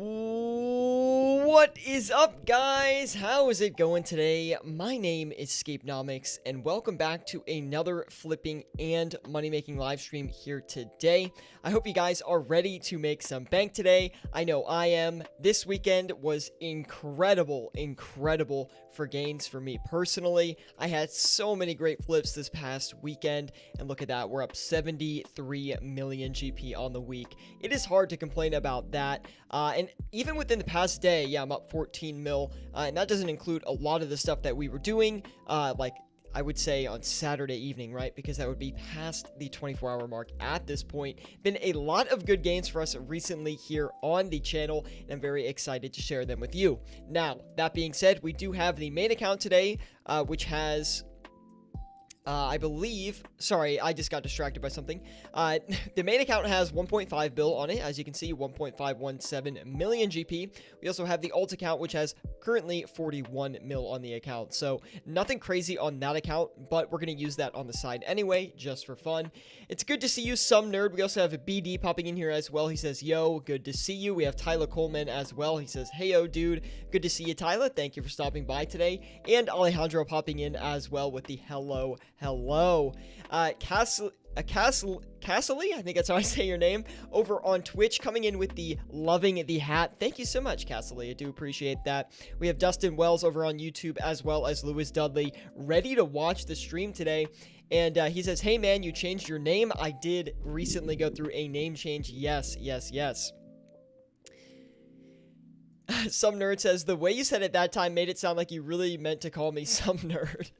What is up, guys? How is it going today? My name is Scapenomics, and welcome back to another flipping and money-making live stream here today. I hope you guys are ready to make some bank today. I know I am. This weekend was incredible for gains for me personally. I had so many great flips this past weekend, and look at that. We're up 73 million GP on the week. It is hard to complain about that. And even within the past day, yeah, I'm up 14 mil, and that doesn't include a lot of the stuff that we were doing, like I would say on Saturday evening, right? Because that would be past the 24-hour mark at this point. Been a lot of good gains for us recently here on the channel, and I'm very excited to share them with you. Now, that being said, we do have the main account today, which has... I believe, sorry, I just got distracted by something. The main account has 1.5 bill on it, as you can see, 1.517 million GP. We also have the alt account, which has currently 41 mil on the account. So nothing crazy on that account, but we're going to use that on the side anyway, just for fun. It's good to see you, some nerd. We also have a BD popping in here as well. He says, yo, good to see you. We have Tyler Coleman as well. He says, hey, yo, dude, good to see you, Tyler. Thank you for stopping by today. And Alejandro popping in as well with the hello. Castley, I think that's how I say your name, over on Twitch, coming in with the loving the hat. Thank you so much, Castley. I do appreciate that. We have Dustin Wells over on YouTube, as well as Lewis Dudley, ready to watch the stream today. And he says, hey man, you changed your name. I did recently go through a name change. Yes. Some nerd says, the way you said it that time made it sound like you really meant to call me some nerd.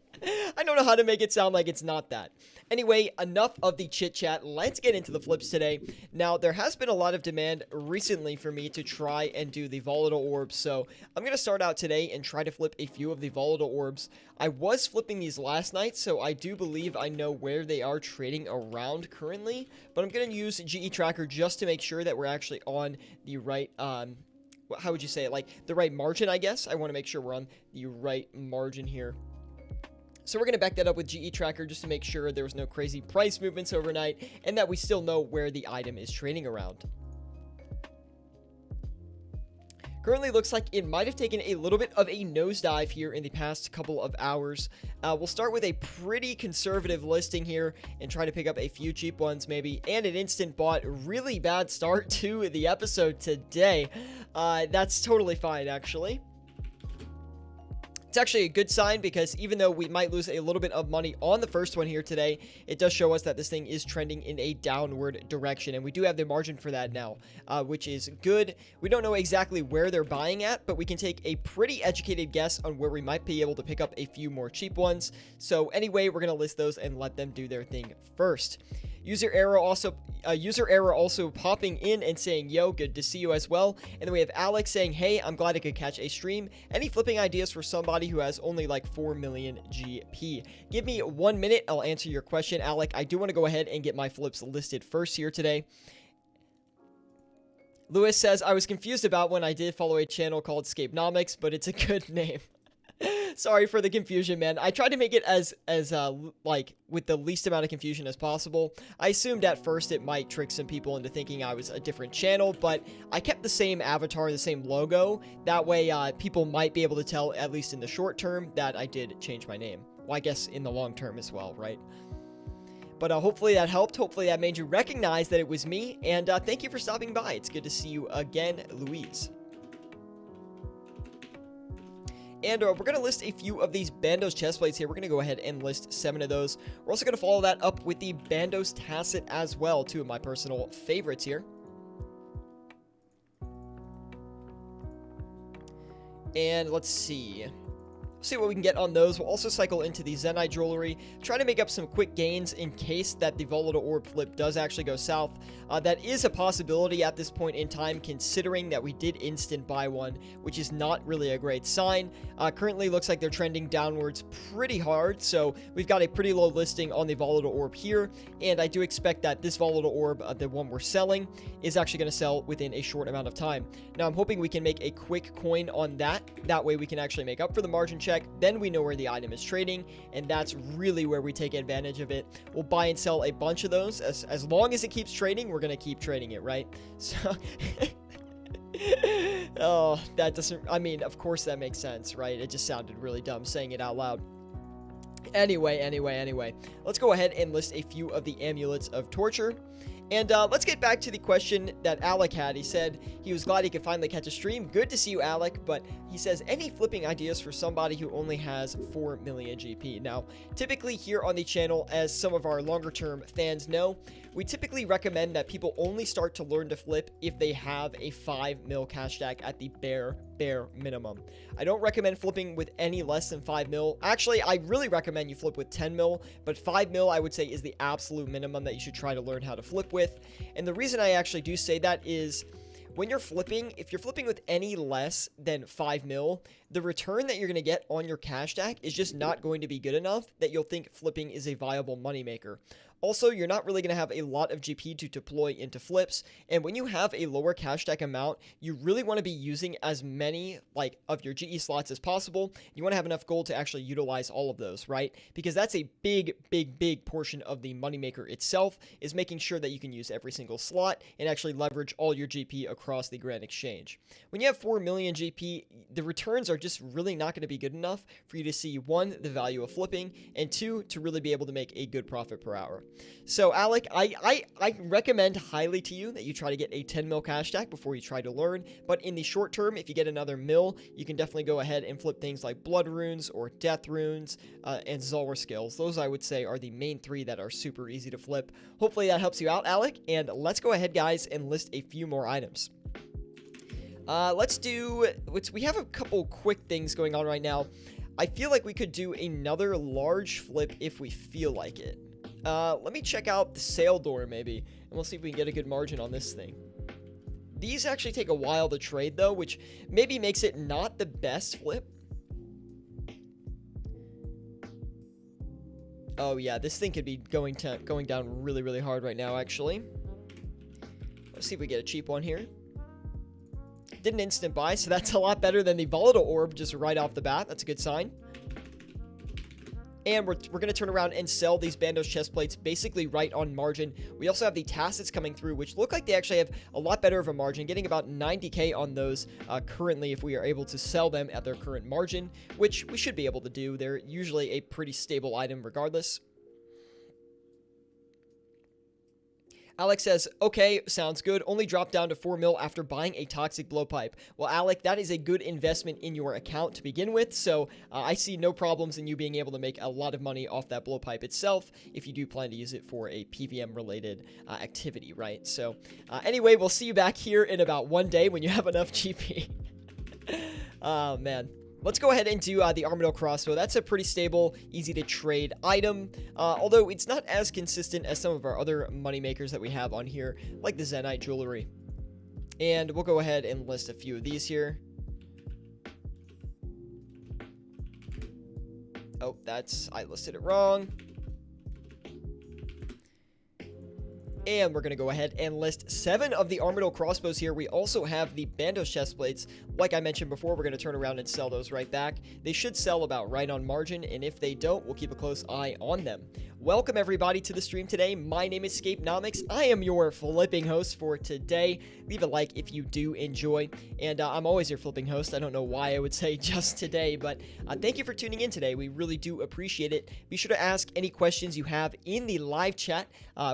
I don't know how to make it sound like it's not that. Anyway, enough of the chit chat. Let's get into the flips today. Now, there has been a lot of demand recently for me to try and do the volatile orbs. So I'm going to start out today and try to flip a few of the volatile orbs. I was flipping these last night, so I do believe I know where they are trading around currently. But I'm going to use GE Tracker just to make sure that we're actually on the right, how would you say it? Like the right margin, I guess. I want to make sure we're on the right margin here. So we're going to back that up with GE Tracker just to make sure there was no crazy price movements overnight and that we still know where the item is trading around. Currently looks like it might have taken a little bit of a nosedive here in the past couple of hours. We'll start with a pretty conservative listing here and try to pick up a few cheap ones maybe, and an instant bot. Really bad start to the episode today. That's totally fine, actually. It's actually a good sign because even though we might lose a little bit of money on the first one here today, it does show us that this thing is trending in a downward direction, and we do have the margin for that now, which is good. We don't know exactly where they're buying at, but we can take a pretty educated guess on where we might be able to pick up a few more cheap ones. So anyway, we're going to list those and let them do their thing first. User error also popping in and saying, yo, good to see you as well. And then we have Alex saying, hey, I'm glad I could catch a stream. Any flipping ideas for somebody who has only like 4 million GP? Give me 1 minute. I'll answer your question, Alec. I do want to go ahead and get my flips listed first here today. Lewis says, I was confused about when I did follow a channel called Scapenomics, but it's a good name. Sorry for the confusion, man. I tried to make it as like with the least amount of confusion as possible. I assumed at first it might trick some people into thinking I was a different channel, but I kept the same avatar, the same logo. That way, people might be able to tell, at least in the short term, that I did change my name. Well, I guess in the long term as well, right? But hopefully that helped. Hopefully that made you recognize that it was me. And thank you for stopping by. It's good to see you again, Louise. And we're going to list a few of these Bandos chest plates here. We're going to go ahead and list 7 of those. We're also going to follow that up with the Bandos Tacit as well, 2 of my personal favorites here. And let's see what we can get on those. We'll also cycle into the Zenite jewelry, try to make up some quick gains in case that the volatile orb flip does actually go south. That is a possibility at this point in time, considering that we did instant buy one, which is not really a great sign. Currently looks like they're trending downwards pretty hard, so we've got a pretty low listing on the volatile orb here, and I do expect that this volatile orb, the one we're selling, is actually going to sell within a short amount of time. Now I'm hoping we can make a quick coin on that. That way we can actually make up for the margin check. Then we know where the item is trading, and that's really where we take advantage of it. We'll buy and sell a bunch of those. As long as it keeps trading, we're going to keep trading it, right? So Oh, that doesn't, I mean, of course that makes sense, right? It just sounded really dumb saying it out loud. Anyway, let's go ahead and list a few of the amulets of torture. And let's get back to the question that Alec had. He said he was glad he could finally catch a stream. Good to see you, Alec. But he says, any flipping ideas for somebody who only has 4 million GP? Now, typically here on the channel, as some of our longer term fans know, we typically recommend that people only start to learn to flip if they have a 5 mil cash stack at the bare minimum. I don't recommend flipping with any less than 5 mil. Actually, I really recommend you flip with 10 mil, but 5 mil I would say is the absolute minimum that you should try to learn how to flip with. And the reason I actually do say that is when you're flipping, if you're flipping with any less than 5 mil, the return that you're going to get on your cash stack is just not going to be good enough that you'll think flipping is a viable moneymaker. Also, you're not really going to have a lot of GP to deploy into flips, and when you have a lower cash stack amount, you really want to be using as many of your GE slots as possible. You want to have enough gold to actually utilize all of those, right? Because that's a big portion of the moneymaker itself, is making sure that you can use every single slot and actually leverage all your GP across the Grand Exchange. When you have 4 million GP, the returns are just really not going to be good enough for you to see, 1, the value of flipping, and 2, to really be able to make a good profit per hour. So Alec, I recommend highly to you that you try to get a 10 mil cash stack before you try to learn, but in the short term, if you get another mil, you can definitely go ahead and flip things like blood runes or death runes and Zulwar skills. Those I would say are the main 3 that are super easy to flip. Hopefully that helps you out, Alec, and let's go ahead, guys, and list a few more items. We have a couple quick things going on right now. I feel like we could do another large flip if we feel like it. Let me check out the sale door maybe, and we'll see if we can get a good margin on this thing. These actually take a while to trade though, which maybe makes it not the best flip. Oh yeah, this thing could be going down really hard right now actually. Let's see if we get a cheap one here. Did an instant buy, so that's a lot better than the volatile orb just right off the bat. That's a good sign. And we're going to turn around and sell these Bandos chest plates basically right on margin. We also have the tacits coming through, which look like they actually have a lot better of a margin, getting about 90k on those currently if we are able to sell them at their current margin, which we should be able to do. They're usually a pretty stable item regardless. Alex says, okay, sounds good. Only dropped down to 4 mil after buying a toxic blowpipe. Well, Alec, that is a good investment in your account to begin with, so I see no problems in you being able to make a lot of money off that blowpipe itself if you do plan to use it for a PVM-related activity, right? So, anyway, we'll see you back here in about 1 day when you have enough GP. Oh, man. Let's go ahead and do the Armadillo Crossbow. That's a pretty stable, easy to trade item, although it's not as consistent as some of our other moneymakers that we have on here, like the Zenite Jewelry. And we'll go ahead and list a few of these here. Oh, I listed it wrong. And we're going to go ahead and list 7 of the Armadillo Crossbows here. We also have the Bandos chest plates. Like I mentioned before, we're going to turn around and sell those right back. They should sell about right on margin, and if they don't, we'll keep a close eye on them. Welcome everybody to the stream today. My name is Scapenomics. I am your flipping host for today. Leave a like if you do enjoy, and I'm always your flipping host. I don't know why I would say just today, but thank you for tuning in today. We really do appreciate it. Be sure to ask any questions you have in the live chat.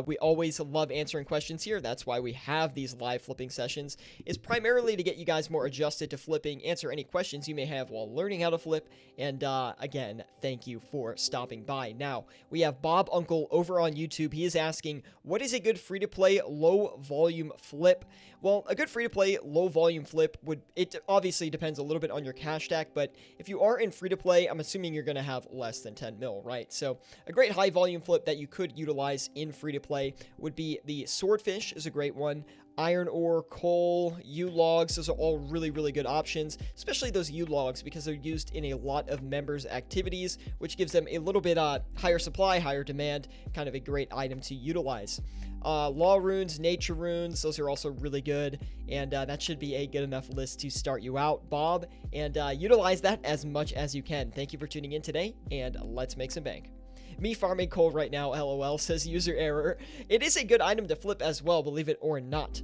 We always love answering questions here. That's why we have these live flipping sessions, is primarily to get you guys more adjusted to flipping, answer any questions you may have while learning how to flip, and again, thank you for stopping by. Now, we have Bob Uncle over on YouTube. He is asking, what is a good free-to-play low-volume flip? Well, a good free-to-play low-volume flip it obviously depends a little bit on your cash stack, but if you are in free-to-play, I'm assuming you're going to have less than 10 mil, right? So a great high-volume flip that you could utilize in free-to-play would be the Swordfish is a great one. Iron ore, coal, U-logs, those are all really good options, especially those U-logs because they're used in a lot of members' activities, which gives them a little bit higher supply, higher demand, kind of a great item to utilize. Law runes, nature runes, those are also really good, and that should be a good enough list to start you out, Bob, and utilize that as much as you can. Thank you for tuning in today, and let's make some bank. Me farming coal right now, LOL, says user error. It is a good item to flip as well, believe it or not.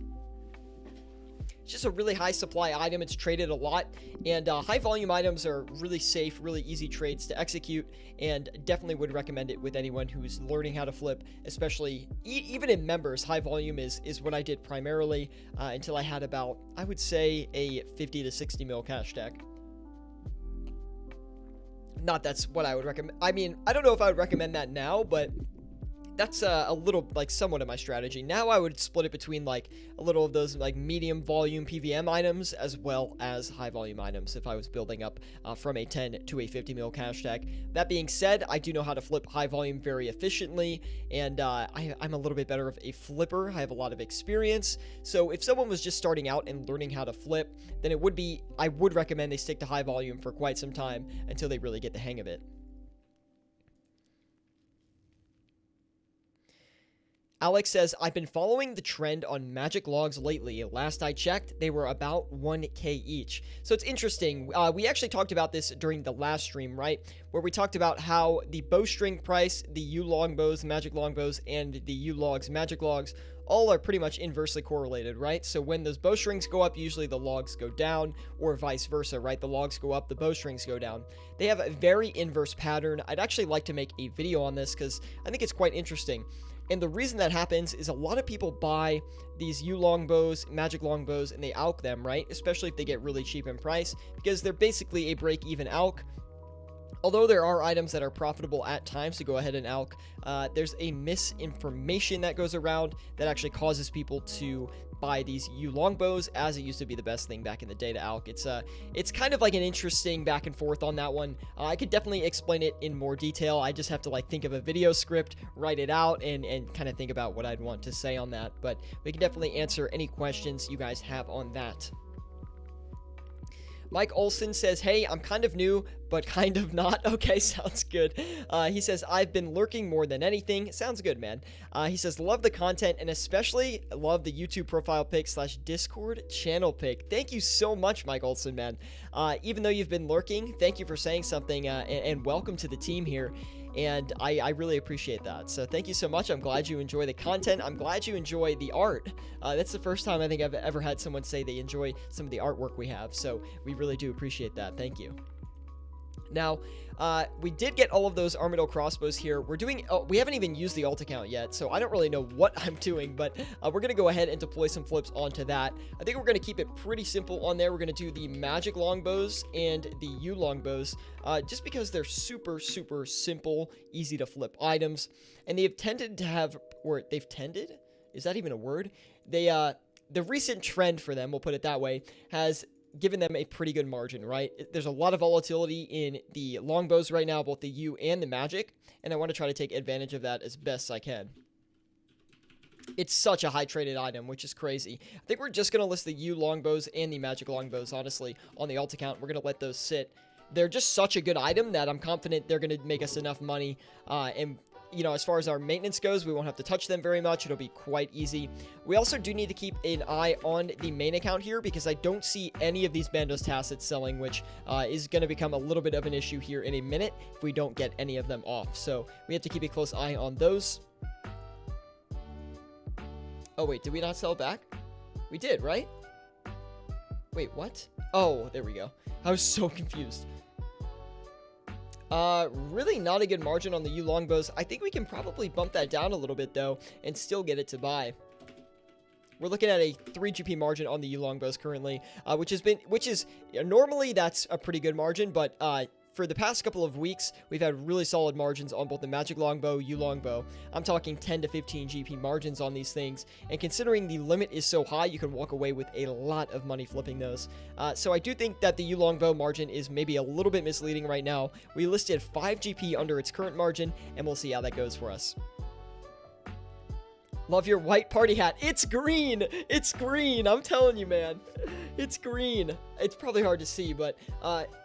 just a really high supply item. It's traded a lot, and high volume items are really safe, really easy trades to execute, and definitely would recommend it with anyone who's learning how to flip, especially even in members. High volume is what I did primarily until I had about, I would say, a 50 to 60 mil cash stack. Not that's what I would recommend. I mean, I don't know if I would recommend that now, but that's a little, like, somewhat of my strategy. Now I would split it between, like, a little of those, like, medium volume PVM items as well as high volume items if I was building up from a 10 to a 50 mil cash stack. That being said, I do know how to flip high volume very efficiently, and I'm a little bit better of a flipper. I have a lot of experience. So if someone was just starting out and learning how to flip, then I would recommend they stick to high volume for quite some time until they really get the hang of it. Alex says, I've been following the trend on magic logs lately. Last I checked, they were about 1K each. So it's interesting. We actually talked about this during the last stream, right? Where we talked about how the bowstring price, the U longbows, magic longbows, and the U logs, magic logs, all are pretty much inversely correlated, right? So when those bowstrings go up, usually the logs go down, or vice versa, right? The logs go up, the bowstrings go down. They have a very inverse pattern. I'd actually like to make a video on this because I think it's quite interesting. And the reason that happens is a lot of people buy these U longbows, magic longbows, and they alch them, right? Especially if they get really cheap in price, because they're basically a break-even alch. Although there are items that are profitable at times to go ahead and alch, there's a misinformation that goes around that actually causes people to buy these U longbows, as it used to be the best thing back in the day to alch. It's kind of like an interesting back and forth on that one. I could definitely explain it in more detail. I just have to like think of a video script, write it out, and kind of think about what I'd want to say on that. But we can definitely answer any questions you guys have on that. Mike Olson says, hey, I'm kind of new, but kind of not. Okay, sounds good. He says, I've been lurking more than anything. Sounds good, man. He says, love the content, and especially love the YouTube profile pic / Discord channel pic. Thank you so much, Mike Olson, man. Even though you've been lurking, thank you for saying something, and welcome to the team here. And I really appreciate that. So thank you so much. I'm glad you enjoy the content. I'm glad you enjoy the art. That's the first time I think I've ever had someone say they enjoy some of the artwork we have. So we really do appreciate that. Thank you. Now, we did get all of those Armadillo crossbows here. We haven't even used the alt account yet, so I don't really know what I'm doing, but we're going to go ahead and deploy some flips onto that. I think we're going to keep it pretty simple on there. We're going to do the magic longbows and the U longbows, just because they're super, super simple, easy to flip items, and they've tended to have, or they've tended? Is that even a word? The recent trend for them, we'll put it that way, has given them a pretty good margin, right? There's a lot of volatility in the longbows right now, both the U and the magic, and I want to try to take advantage of that as best I can. It's such a high traded item, which is crazy. I think we're just going to list the U longbows and the magic longbows, honestly, on the alt account. We're going to let those sit. They're just such a good item that I'm confident they're going to make us enough money, and you know, as far as our maintenance goes, we won't have to touch them very much. It'll be quite easy. We also do need to keep an eye on the main account here because I don't see any of these Bandos Tacits selling, which is going to become a little bit of an issue here in a minute if we don't get any of them off. So we have to keep a close eye on those. Oh, wait, did we not sell back? We did, right? Wait, what? Oh, there we go. I was so confused. Really not a good margin on the U longbows. I think we can probably bump that down a little bit though and still get it to buy. We're looking at a 3 GP margin on the U longbows currently, which is normally that's a pretty good margin, but for the past couple of weeks, we've had really solid margins on both the magic longbow, U longbow. I'm talking 10 to 15 GP margins on these things, and considering the limit is so high, you can walk away with a lot of money flipping those. So I do think that the U longbow margin is maybe a little bit misleading right now. We listed 5 GP under its current margin, and we'll see how that goes for us. Love your white party hat. It's green. It's green. I'm telling you, man. It's green. It's probably hard to see, but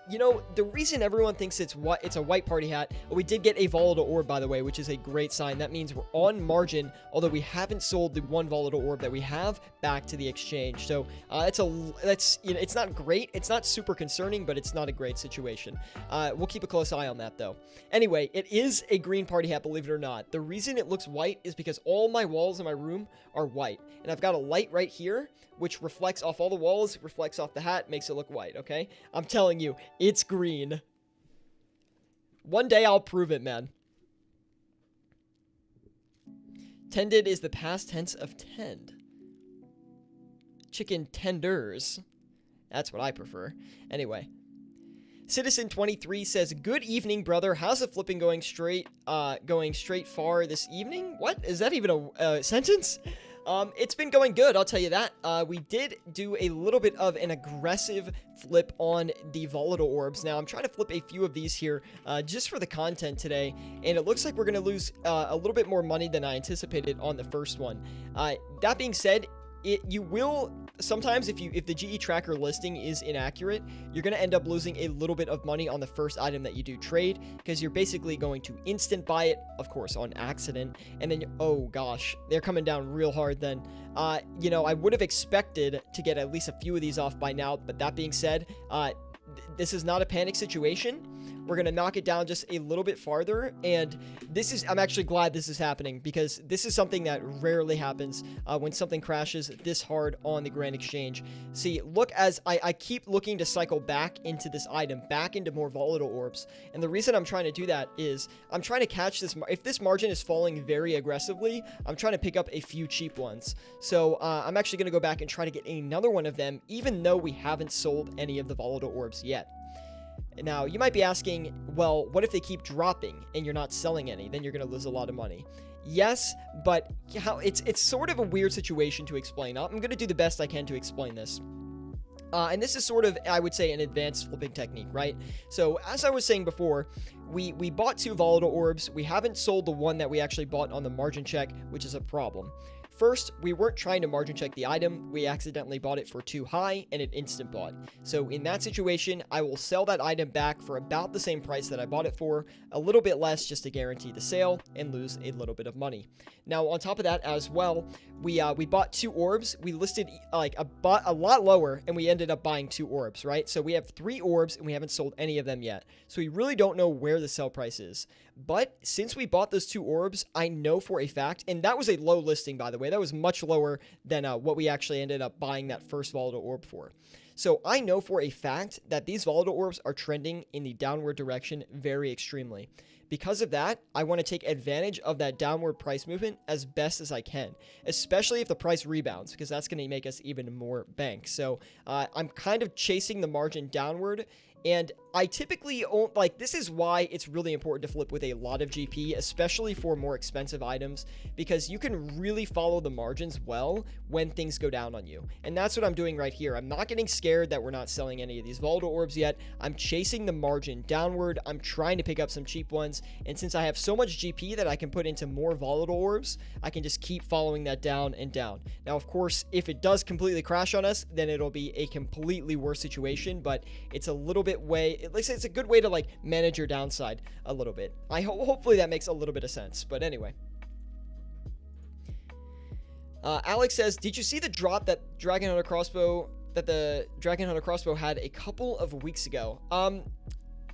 you know, the reason everyone thinks it's a white party hat, we did get a volatile orb, by the way, which is a great sign. That means we're on margin, although we haven't sold the one volatile orb that we have back to the exchange. So that's you know, it's not great. It's not super concerning, but it's not a great situation. We'll keep a close eye on that, though. Anyway, it is a green party hat, believe it or not. The reason it looks white is because all my walls in my room are white, and I've got a light right here, which reflects off all the walls, reflects off the hat, makes it look white, okay? I'm telling you, it's green. One day I'll prove it, man. Tended is the past tense of tend. Chicken tenders. That's what I prefer. Anyway. Citizen23 says, good evening, brother. How's the flipping going straight far this evening? What? Is that even a sentence? It's been going good, I'll tell you that. We did do a little bit of an aggressive flip on the volatile orbs. Now, I'm trying to flip a few of these here just for the content today, and it looks like we're going to lose a little bit more money than I anticipated on the first one. That being said, you will sometimes, if the GE tracker listing is inaccurate, you're going to end up losing a little bit of money on the first item that you do trade, because you're basically going to instant buy it, of course, on accident, and then, oh gosh, they're coming down real hard then. You know, I would have expected to get at least a few of these off by now, but that being said, this is not a panic situation. We're going to knock it down just a little bit farther, and I'm actually glad this is happening, because this is something that rarely happens when something crashes this hard on the Grand Exchange. See, look, as I keep looking to cycle back into this item, back into more volatile orbs, and the reason I'm trying to do that is I'm trying to catch this. If this margin is falling very aggressively, I'm trying to pick up a few cheap ones. So I'm actually going to go back and try to get another one of them, even though we haven't sold any of the volatile orbs yet. Now, you might be asking, well, what if they keep dropping and you're not selling any? Then you're going to lose a lot of money. Yes, but it's sort of a weird situation to explain. I'm going to do the best I can to explain this. And this is sort of, I would say, an advanced flipping technique, right? So, as I was saying before, we bought 2 volatile orbs. We haven't sold the one that we actually bought on the margin check, which is a problem. First, we weren't trying to margin check the item, we accidentally bought it for too high, and it instant bought. So in that situation, I will sell that item back for about the same price that I bought it for, a little bit less just to guarantee the sale, and lose a little bit of money. Now, on top of that as well, we bought 2 orbs, we listed like a lot lower, and we ended up buying 2 orbs, right? So we have 3 orbs, and we haven't sold any of them yet. So we really don't know where the sell price is. But since we bought those 2 orbs, I know for a fact, and that was a low listing, by the way. That was much lower than what we actually ended up buying that first volatile orb for. So I know for a fact that these volatile orbs are trending in the downward direction very extremely. Because of that, I want to take advantage of that downward price movement as best as I can, especially if the price rebounds, because that's going to make us even more bank. So I'm kind of chasing the margin downward. And I typically own, like, this is why it's really important to flip with a lot of GP, especially for more expensive items, because you can really follow the margins well when things go down on you. And that's what I'm doing right here. I'm not getting scared that we're not selling any of these volatile orbs yet. I'm chasing the margin downward. I'm trying to pick up some cheap ones. And since I have so much GP that I can put into more volatile orbs, I can just keep following that down and down. Now, of course, if it does completely crash on us, then it'll be a completely worse situation, but it's a little bit it's a good way to like manage your downside a little bit. Hopefully that makes a little bit of sense, but anyway. Alex says, did you see the drop that the Dragon Hunter crossbow had a couple of weeks ago?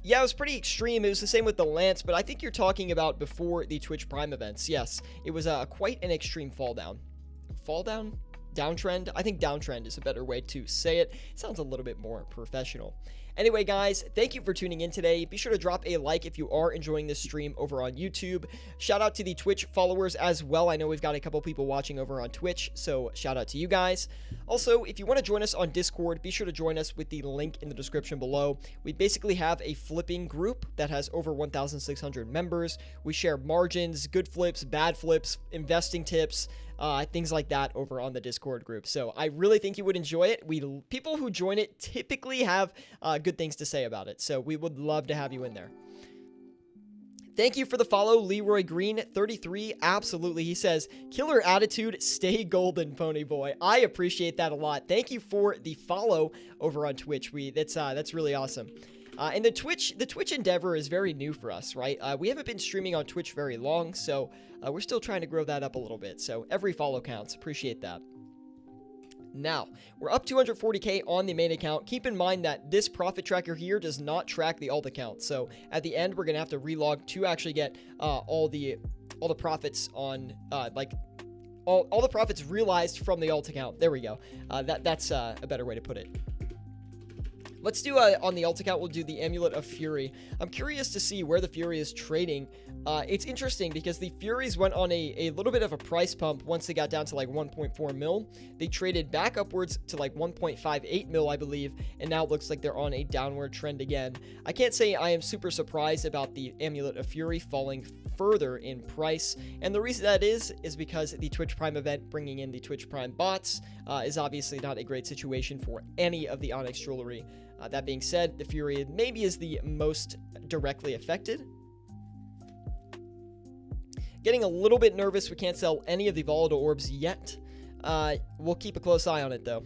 Yeah, it was pretty extreme. It was the same with the Lance, but I think you're talking about before the Twitch Prime events. Yes, it was quite an extreme fall down. Fall down? Downtrend? I think downtrend is a better way to say it. It sounds a little bit more professional. Anyway, guys, thank you for tuning in today. Be sure to drop a like if you are enjoying this stream over on YouTube. Shout out to the Twitch followers as well. I know we've got a couple people watching over on Twitch, so shout out to you guys. Also, if you want to join us on Discord, be sure to join us with the link in the description below. We basically have a flipping group that has over 1,600 members. We share margins, good flips, bad flips, investing tips, things like that over on the Discord group. So I really think you would enjoy it. People who join it typically have good things to say about it. So we would love to have you in there. Thank you for the follow, Leroy Green 33. Absolutely. He says, killer attitude, stay golden, Pony Boy. I appreciate that a lot. Thank you for the follow over on Twitch. That's really awesome. And the Twitch endeavor is very new for us, right? We haven't been streaming on Twitch very long, so we're still trying to grow that up a little bit. So every follow counts. Appreciate that. Now, we're up 240K on the main account. Keep in mind that this profit tracker here does not track the alt account. So at the end, we're going to have to relog to actually get all the profits on, all the profits realized from the alt account. There we go. That's a better way to put it. Let's do, on the alt account, we'll do the Amulet of Fury. I'm curious to see where the Fury is trading. It's interesting because the Furies went on a little bit of a price pump once they got down to like 1.4 mil. They traded back upwards to like 1.58 mil, I believe, and now it looks like they're on a downward trend again. I can't say I am super surprised about the Amulet of Fury falling further in price, and the reason that is because the Twitch Prime event bringing in the Twitch Prime bots is obviously not a great situation for any of the Onyx jewelry. That being said, the Fury maybe is the most directly affected. Getting a little bit nervous we can't sell any of the volatile orbs yet. We'll keep a close eye on it though.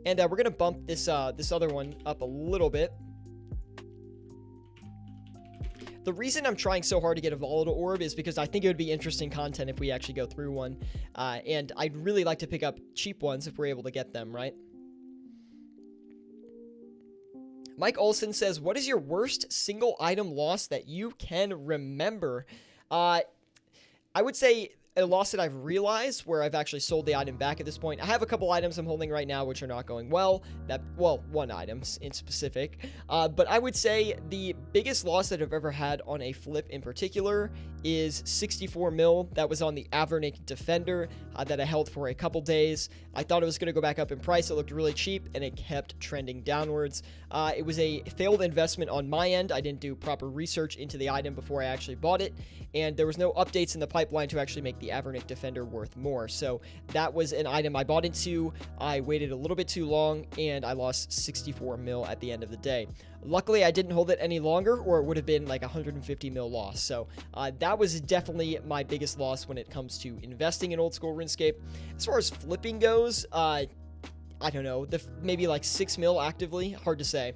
And we're gonna bump this other one up a little bit. The reason I'm trying so hard to get a volatile orb is because I think it would be interesting content if we actually go through one. And I'd really like to pick up cheap ones if we're able to get them, right? Mike Olson says, what is your worst single item loss that you can remember? I would say a loss that I've realized where I've actually sold the item back at this point. I have a couple items I'm holding right now which are not going well. Well, one item in specific. But I would say the biggest loss that I've ever had on a flip in particular is 64 mil. That was on the Avernic Defender that I held for a couple days. I thought it was going to go back up in price. It looked really cheap and it kept trending downwards. It was a failed investment on my end. I didn't do proper research into the item before I actually bought it, and there was no updates in the pipeline to actually make the Avernic Defender worth more. So that was an item I bought into. I waited a little bit too long and I lost 64 mil at the end of the day. Luckily, I didn't hold it any longer, or it would have been like 150 mil loss. So that was definitely my biggest loss when it comes to investing in old school RuneScape. As far as flipping goes, I don't know, maybe like 6 mil actively, hard to say.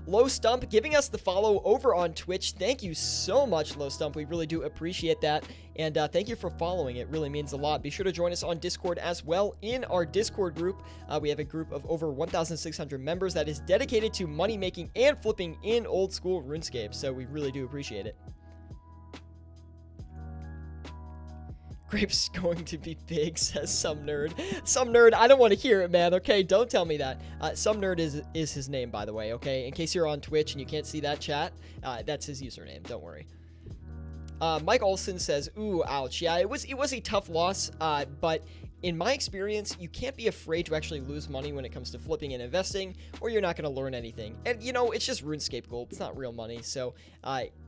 Low Stump giving us the follow over on Twitch. Thank you so much, Low Stump. We really do appreciate that. And thank you for following. It really means a lot. Be sure to join us on Discord as well. In our Discord group, we have a group of over 1,600 members that is dedicated to money making and flipping in old school RuneScape. So we really do appreciate it. Grape's going to be big, says some nerd. Some nerd, I don't want to hear it, man, okay? Don't tell me that. Some nerd is his name, by the way, okay? In case you're on Twitch and you can't see that chat, that's his username, don't worry. Mike Olson says, ooh, ouch. Yeah, it was a tough loss, but in my experience, you can't be afraid to actually lose money when it comes to flipping and investing, or you're not going to learn anything. And, you know, it's just RuneScape gold. It's not real money, so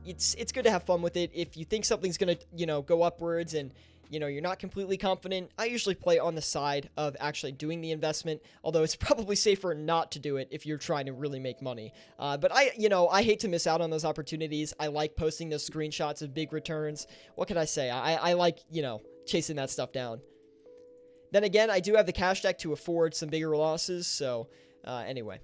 it's good to have fun with it. If you think something's going to, you know, go upwards and you know, you're not completely confident, I usually play on the side of actually doing the investment, although it's probably safer not to do it if you're trying to really make money. But I hate to miss out on those opportunities. I like posting those screenshots of big returns. What can I say? I like, you know, chasing that stuff down. Then again, I do have the cash deck to afford some bigger losses, so anyway.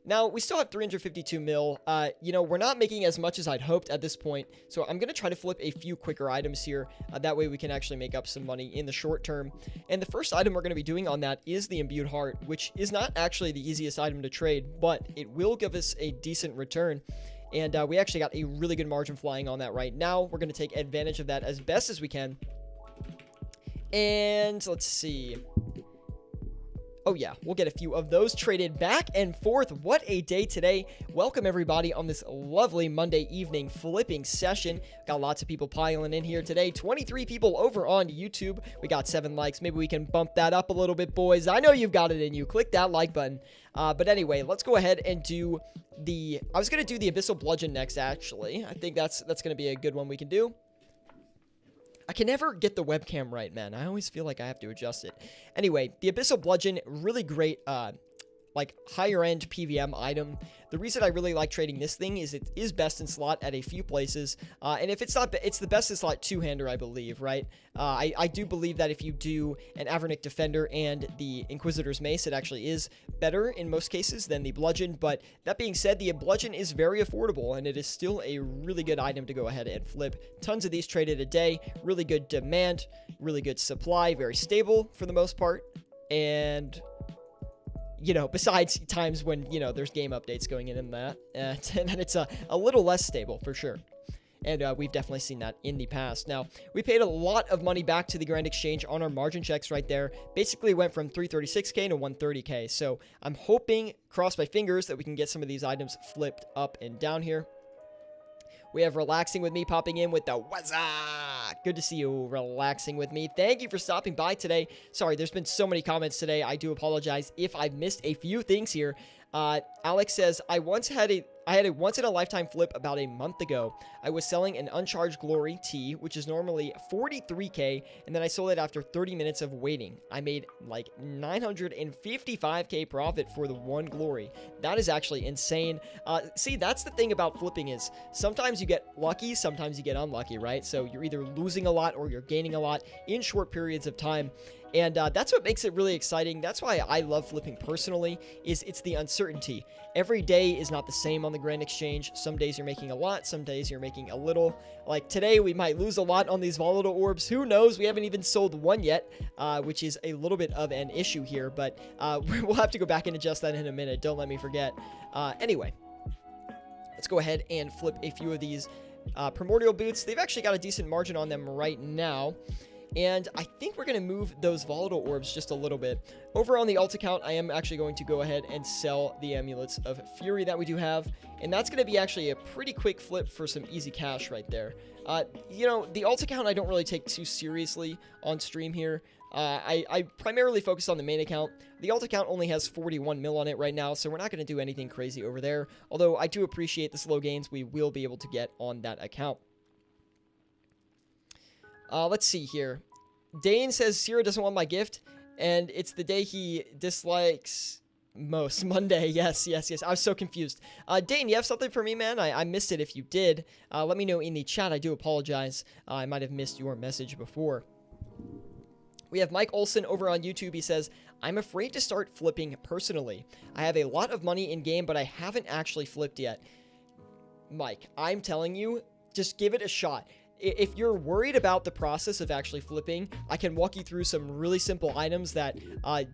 Now, we still have 352 mil. You know, we're not making as much as I'd hoped at this point, so I'm going to try to flip a few quicker items here. That way we can actually make up some money in the short term. And the first item we're going to be doing on that is the Imbued Heart, which is not actually the easiest item to trade, but it will give us a decent return. And we actually got a really good margin flying on that right now. We're going to take advantage of that as best as we can. And let's see. Oh yeah, we'll get a few of those traded back and forth. What a day today. Welcome everybody on this lovely Monday evening flipping session. Got lots of people piling in here today. 23 people over on YouTube. We got 7 likes. Maybe we can bump that up a little bit, boys. I know you've got it in you. Click that like button. But anyway, let's go ahead and do the... I was going to do the Abyssal Bludgeon next, actually. I think that's going to be a good one we can do. I can never get the webcam right, man. I always feel like I have to adjust it. Anyway, the Abyssal Bludgeon, really great like higher end PVM item. The reason I really like trading this thing is it is best in slot at a few places. And if it's not, it's the best in slot two-hander, I believe, right? I do believe that if you do an Avernic Defender and the Inquisitor's Mace, it actually is better in most cases than the Bludgeon. But that being said, the Bludgeon is very affordable, and it is still a really good item to go ahead and flip. Tons of these traded a day, really good demand, really good supply, very stable for the most part. And you know, besides times when, you know, there's game updates going in that, and then it's a little less stable for sure. And we've definitely seen that in the past. Now, we paid a lot of money back to the Grand Exchange on our margin checks right there. Basically went from 336k to 130k. So I'm hoping, cross my fingers, that we can get some of these items flipped up and down here. We have Relaxing With Me popping in with the what's up? Good to see you relaxing with me. Thank you for stopping by today. Sorry, there's been so many comments today. I do apologize if I've missed a few things here. Alex says, I had a once-in-a-lifetime flip about a month ago. I was selling an Uncharged Glory T, which is normally 43k, and then I sold it after 30 minutes of waiting. I made like 955k profit for the one Glory. That is actually insane. See, that's the thing about flipping is sometimes you get lucky, sometimes you get unlucky, right? So you're either losing a lot or you're gaining a lot in short periods of time. And that's what makes it really exciting. That's why I love flipping personally, is it's the uncertainty. Every day is not the same on the Grand Exchange. Some days you're making a lot, some days you're making a little. Like today, we might lose a lot on these volatile orbs. Who knows? We haven't even sold one yet, which is a little bit of an issue here. But we'll have to go back and adjust that in a minute. Don't let me forget. Anyway, let's go ahead and flip a few of these Primordial Boots. They've actually got a decent margin on them right now. And I think we're going to move those volatile orbs just a little bit. Over on the alt account, I am actually going to go ahead and sell the Amulets of Fury that we do have. And that's going to be actually a pretty quick flip for some easy cash right there. You know, the alt account I don't really take too seriously on stream here. I primarily focus on the main account. The alt account only has 41 mil on it right now, so we're not going to do anything crazy over there. Although I do appreciate the slow gains we will be able to get on that account. Let's see here. Dane says Sierra doesn't want my gift, and it's the day he dislikes most. Monday. Yes. I was so confused. Dane, you have something for me, man? I missed it if you did. Let me know in the chat. I do apologize. I might have missed your message before. We have Mike Olson over on YouTube. He says, I'm afraid to start flipping personally. I have a lot of money in game, but I haven't actually flipped yet. Mike, I'm telling you, just give it a shot. If you're worried about the process of actually flipping, I can walk you through some really simple items that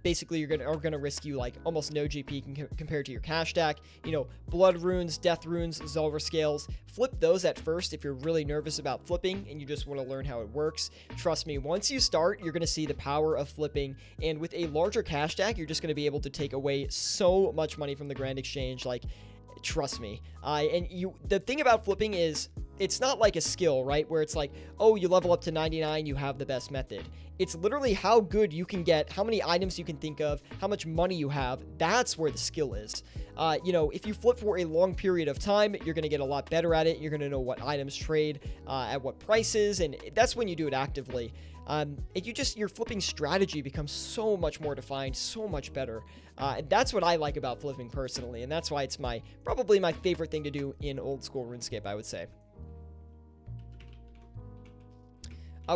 basically are gonna risk you like almost no GP compared to your cash stack. You know, blood runes, death runes, Zulver scales. Flip those at first if you're really nervous about flipping and you just want to learn how it works. Trust me, once you start, you're gonna see the power of flipping, and with a larger cash stack, you're just gonna be able to take away so much money from the Grand Exchange. Like, trust me. The thing about flipping is, it's not like a skill, right? Where it's like, oh, you level up to 99, you have the best method. It's literally how good you can get, how many items you can think of, how much money you have. That's where the skill is. You know, if you flip for a long period of time, you're going to get a lot better at it. You're going to know what items trade, at what prices, and that's when you do it actively. Your flipping strategy becomes so much more defined, so much better. And that's what I like about flipping personally, and that's why it's probably my favorite thing to do in old school RuneScape, I would say.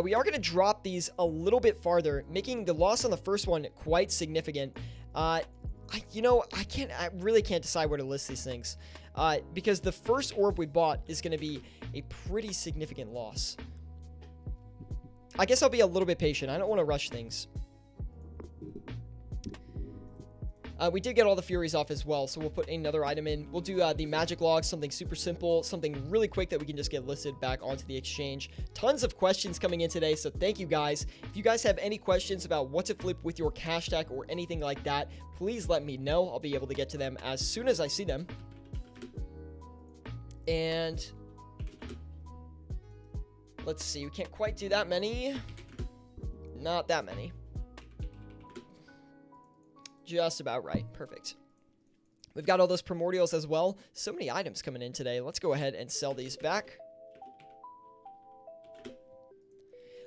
We are going to drop these a little bit farther, making the loss on the first one quite significant. I really can't decide where to list these things, because the first orb we bought is going to be a pretty significant loss. I guess I'll be a little bit patient. I don't want to rush things. We did get all the Furies off as well, so we'll put another item in. We'll do the magic log, something super simple, something really quick that we can just get listed back onto the exchange. Tons of questions coming in today, so thank you guys. If you guys have any questions about what to flip with your cash stack or anything like that, please let me know. I'll be able to get to them as soon as I see them. And let's see, we can't quite do that many. Not that many. Just about right. Perfect. We've got all those primordials as well. So many items coming in today. Let's go ahead and sell these back.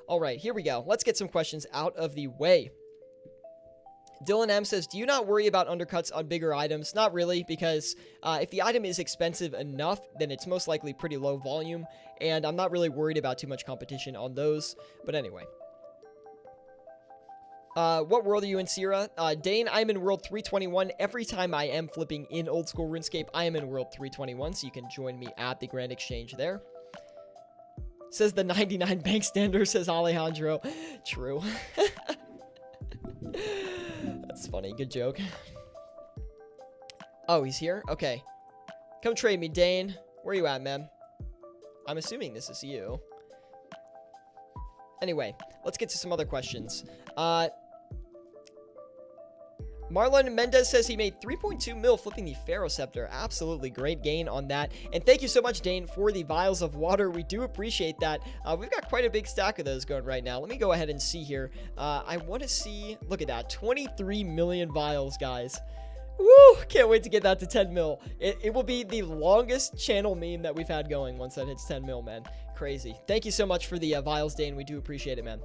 All right, here we go. Let's get some questions out of the way. Dylan M says, do you not worry about undercuts on bigger items? Not really, because if the item is expensive enough, then it's most likely pretty low volume, and I'm not really worried about too much competition on those. But anyway. What world are you in, Sierra? Dane, I'm in world 321. Every time I am flipping in old school RuneScape, I am in world 321, so you can join me at the Grand Exchange there. Says the 99 bank stander, says Alejandro. True. That's funny. Good joke. Oh, he's here? Okay. Come trade me, Dane. Where you at, man? I'm assuming this is you. Anyway, let's get to some other questions. Marlon Mendez says he made 3.2 mil flipping the Pharaoh Scepter. Absolutely great gain on that. And thank you so much, Dane, for the vials of water. We do appreciate that. We've got quite a big stack of those going right now. Let me go ahead and see here. I want to see... Look at that. 23 million vials, guys. Woo! Can't wait to get that to 10 mil. It will be the longest channel meme that we've had going once that hits 10 mil, man. Crazy. Thank you so much for the vials, Dane. We do appreciate it, man.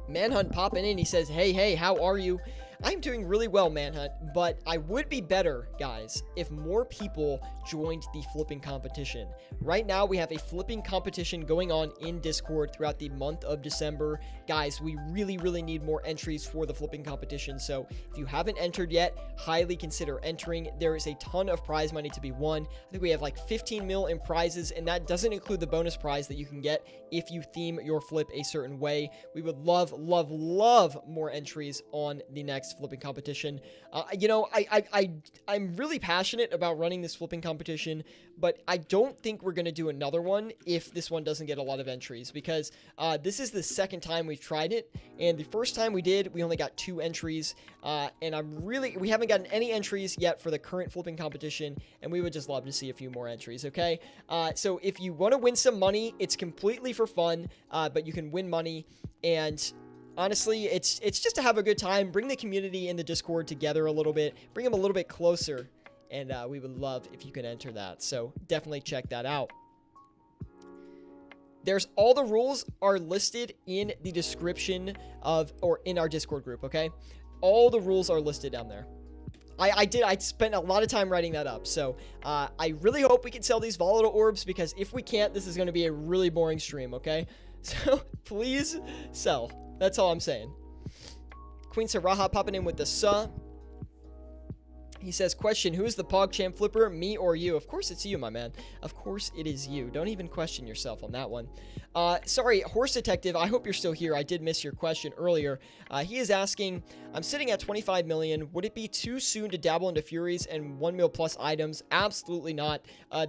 Manhunt popping in. He says, hey, how are you? I'm doing really well, Manhunt, but I would be better, guys, if more people joined the flipping competition. Right now, we have a flipping competition going on in Discord throughout the month of December. Guys, we really need more entries for the flipping competition, so if you haven't entered yet, highly consider entering. There is a ton of prize money to be won. I think we have like 15 mil in prizes, and that doesn't include the bonus prize that you can get if you theme your flip a certain way. We would love more entries on the next flipping competition. You know, I'm really passionate about running this flipping competition, but I don't think we're going to do another one if this one doesn't get a lot of entries, because this is the second time we've tried it, and the first time we did, we only got 2 entries, and we haven't gotten any entries yet for the current flipping competition, and we would just love to see a few more entries, okay? So if you want to win some money, it's completely for fun, but you can win money, and honestly, it's just to have a good time, bring the community in the Discord together a little bit, bring them a little bit closer, and we would love if you could enter that. So definitely check that out. All the rules are listed in the description or in our Discord group, okay? All the rules are listed down there. I spent a lot of time writing that up, so I really hope we can sell these volatile orbs, because if we can't, this is going to be a really boring stream, okay? So please sell. That's all I'm saying. Queen Saraha popping in with the suh. He says, question, who is the PogChamp flipper, me or you? Of course it's you, my man. Of course it is you. Don't even question yourself on that one. Sorry, Horse Detective, I hope you're still here. I did miss your question earlier. He is asking, I'm sitting at 25 million. Would it be too soon to dabble into Furies and 1 mil plus items? Absolutely not.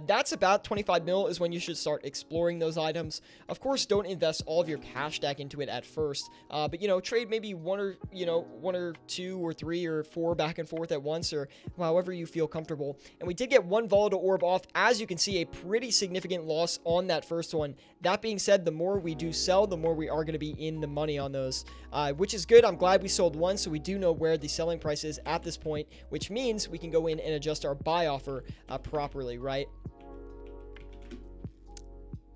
That's about 25 mil is when you should start exploring those items. Of course, don't invest all of your cash stack into it at first. But, you know, trade maybe one or 2 or 3 or 4 back and forth at once, or however you feel comfortable. And we did get 1 volatile orb off. As you can see, a pretty significant loss on that first one. That being said, the more we do sell, the more we are going to be in the money on those, which is good. I'm glad we sold 1, so we do know where the selling price is at this point, which means we can go in and adjust our buy offer properly, right?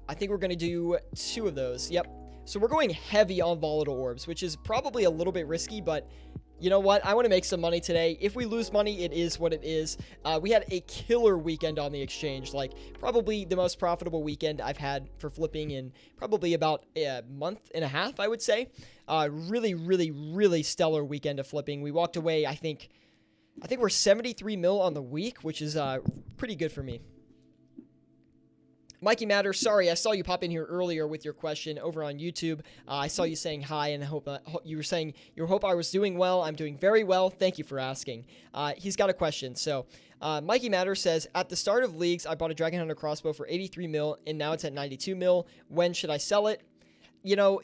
I think we're going to do 2 of those. Yep. So we're going heavy on volatile orbs, which is probably a little bit risky, but you know what? I want to make some money today. If we lose money, it is what it is. We had a killer weekend on the exchange, like probably the most profitable weekend I've had for flipping in probably about a month and a half, I would say. Really stellar weekend of flipping. We walked away, I think we're 73 mil on the week, which is pretty good for me. Mikey Matter, sorry, I saw you pop in here earlier with your question over on YouTube. I saw you saying hi, and I hope you were saying you hope I was doing well. I'm doing very well. Thank you for asking. He's got a question. So, Mikey Matter says, at the start of leagues, I bought a Dragon Hunter crossbow for 83 mil, and now it's at 92 mil. When should I sell it? You know,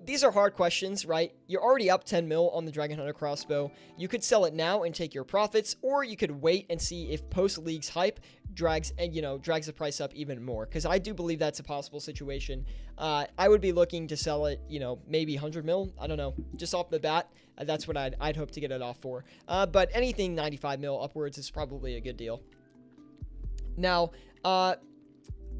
these are hard questions, right? You're already up 10 mil on the Dragon Hunter crossbow. You could sell it now and take your profits, or you could wait and see if post-leagues hype drags the price up even more, because I do believe that's a possible situation. I would be looking to sell it, maybe 100 mil. I don't know, just off the bat. That's what I'd hope to get it off for. But anything 95 mil upwards is probably a good deal. Now,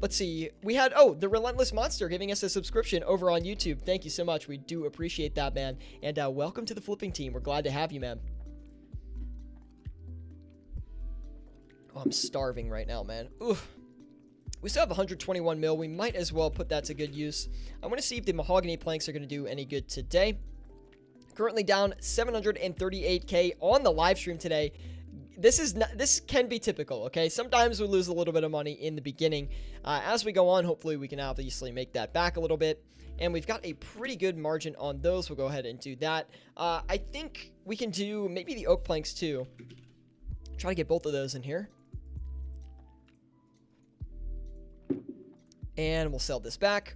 let's see. We had, oh, the Relentless Monster giving us a subscription over on YouTube. Thank you so much. We do appreciate that, man. And welcome to the flipping team. We're glad to have you, man. Oh, I'm starving right now, man. Oof. We still have 121 mil. We might as well put that to good use. I want to see if the mahogany planks are going to do any good today. Currently down 738K on the live stream today. This can be typical, okay? Sometimes we lose a little bit of money in the beginning. As we go on, hopefully we can obviously make that back a little bit. And we've got a pretty good margin on those. We'll go ahead and do that. I think we can do maybe the oak planks too. Try to get both of those in here. And we'll sell this back.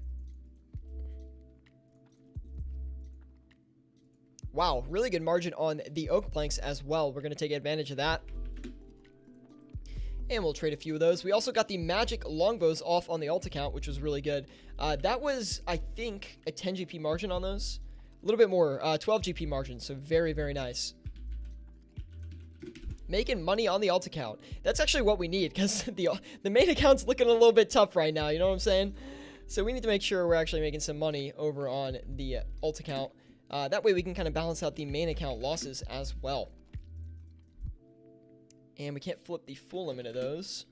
Wow, really good margin on the oak planks as well. We're going to take advantage of that. And we'll trade a few of those. We also got the magic longbows off on the alt account, which was really good. That was, I think, a 10 GP margin on those. A little bit more, 12 GP margin. So very, very nice. Making money on the alt account. That's actually what we need, because the main account's looking a little bit tough right now. You know what I'm saying? So we need to make sure we're actually making some money over on the alt account. That way we can kind of balance out the main account losses as well. And we can't flip the full limit of those.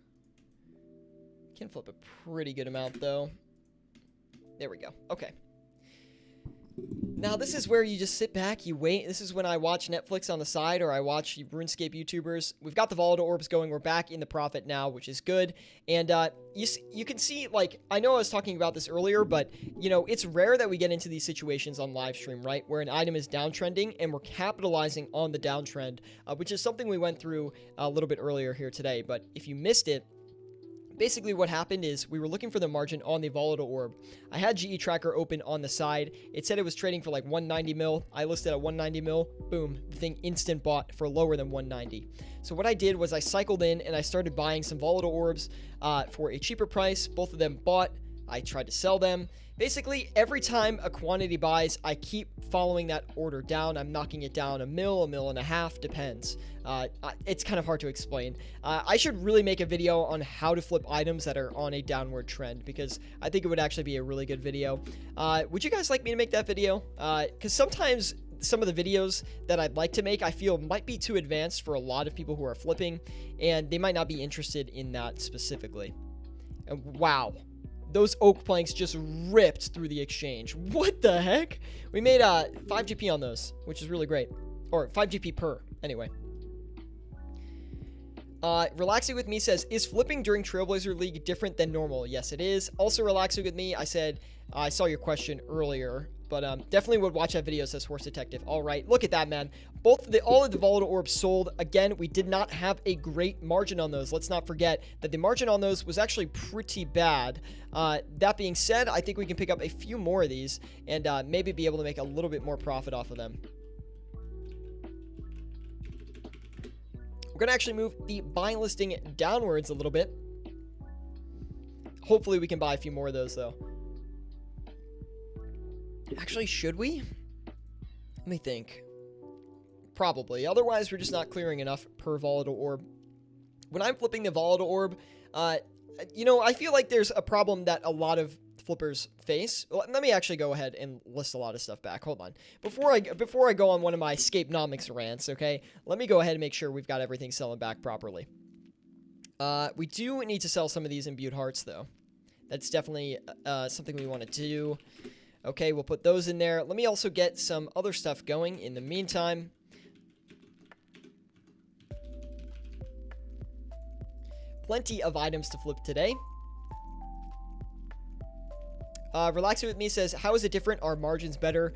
Can flip a pretty good amount, though. There we go. Okay. Now, this is where you just sit back, you wait. This is when I watch Netflix on the side, or I watch RuneScape YouTubers. We've got the volatile orbs going. We're back in the profit now, which is good. And you can see, like, I know I was talking about this earlier, but, you know, it's rare that we get into these situations on live stream, right? Where an item is downtrending, and we're capitalizing on the downtrend, which is something we went through a little bit earlier here today. But if you missed it, basically what happened is we were looking for the margin on the volatile orb. I had GE tracker open on the side. It said it was trading for like 190 mil. I listed at 190 mil. Boom. The thing instant bought for lower than 190. So what I did was I cycled in and I started buying some volatile orbs for a cheaper price. Both of them bought. I tried to sell them. Basically, every time a quantity buys, I keep following that order down. I'm knocking it down a mil and a half, depends. It's kind of hard to explain. I should really make a video on how to flip items that are on a downward trend, because I think it would actually be a really good video. Would you guys like me to make that video? Because sometimes some of the videos that I'd like to make, I feel might be too advanced for a lot of people who are flipping, and they might not be interested in that specifically. And wow. Those oak planks just ripped through the exchange. What the heck? We made 5 GP on those, which is really great. Or 5 GP per, anyway. Relaxing with me says, is flipping during Trailblazer League different than normal? Yes, it is. Also, relaxing with me, I said, I saw your question earlier, but definitely would watch that video, says Horse Detective. All right, look at that, man. All of the volatile orbs sold. Again, we did not have a great margin on those. Let's not forget that the margin on those was actually pretty bad. That being said, I think we can pick up a few more of these and maybe be able to make a little bit more profit off of them. We're going to actually move the buying listing downwards a little bit. Hopefully we can buy a few more of those, though. Actually, should we? Let me think. Probably. Otherwise, we're just not clearing enough per volatile orb. When I'm flipping the volatile orb, you know, I feel like there's a problem that a lot of flippers face. Let me actually go ahead and list a lot of stuff back. Hold on. Before I go on one of my Escape-nomics rants, okay, let me go ahead and make sure we've got everything selling back properly. We do need to sell some of these imbued hearts, though. That's definitely something we want to do. Okay, we'll put those in there. Let me also get some other stuff going in the meantime. Plenty of items to flip today. Relaxing with me says, how is it different? Are margins better?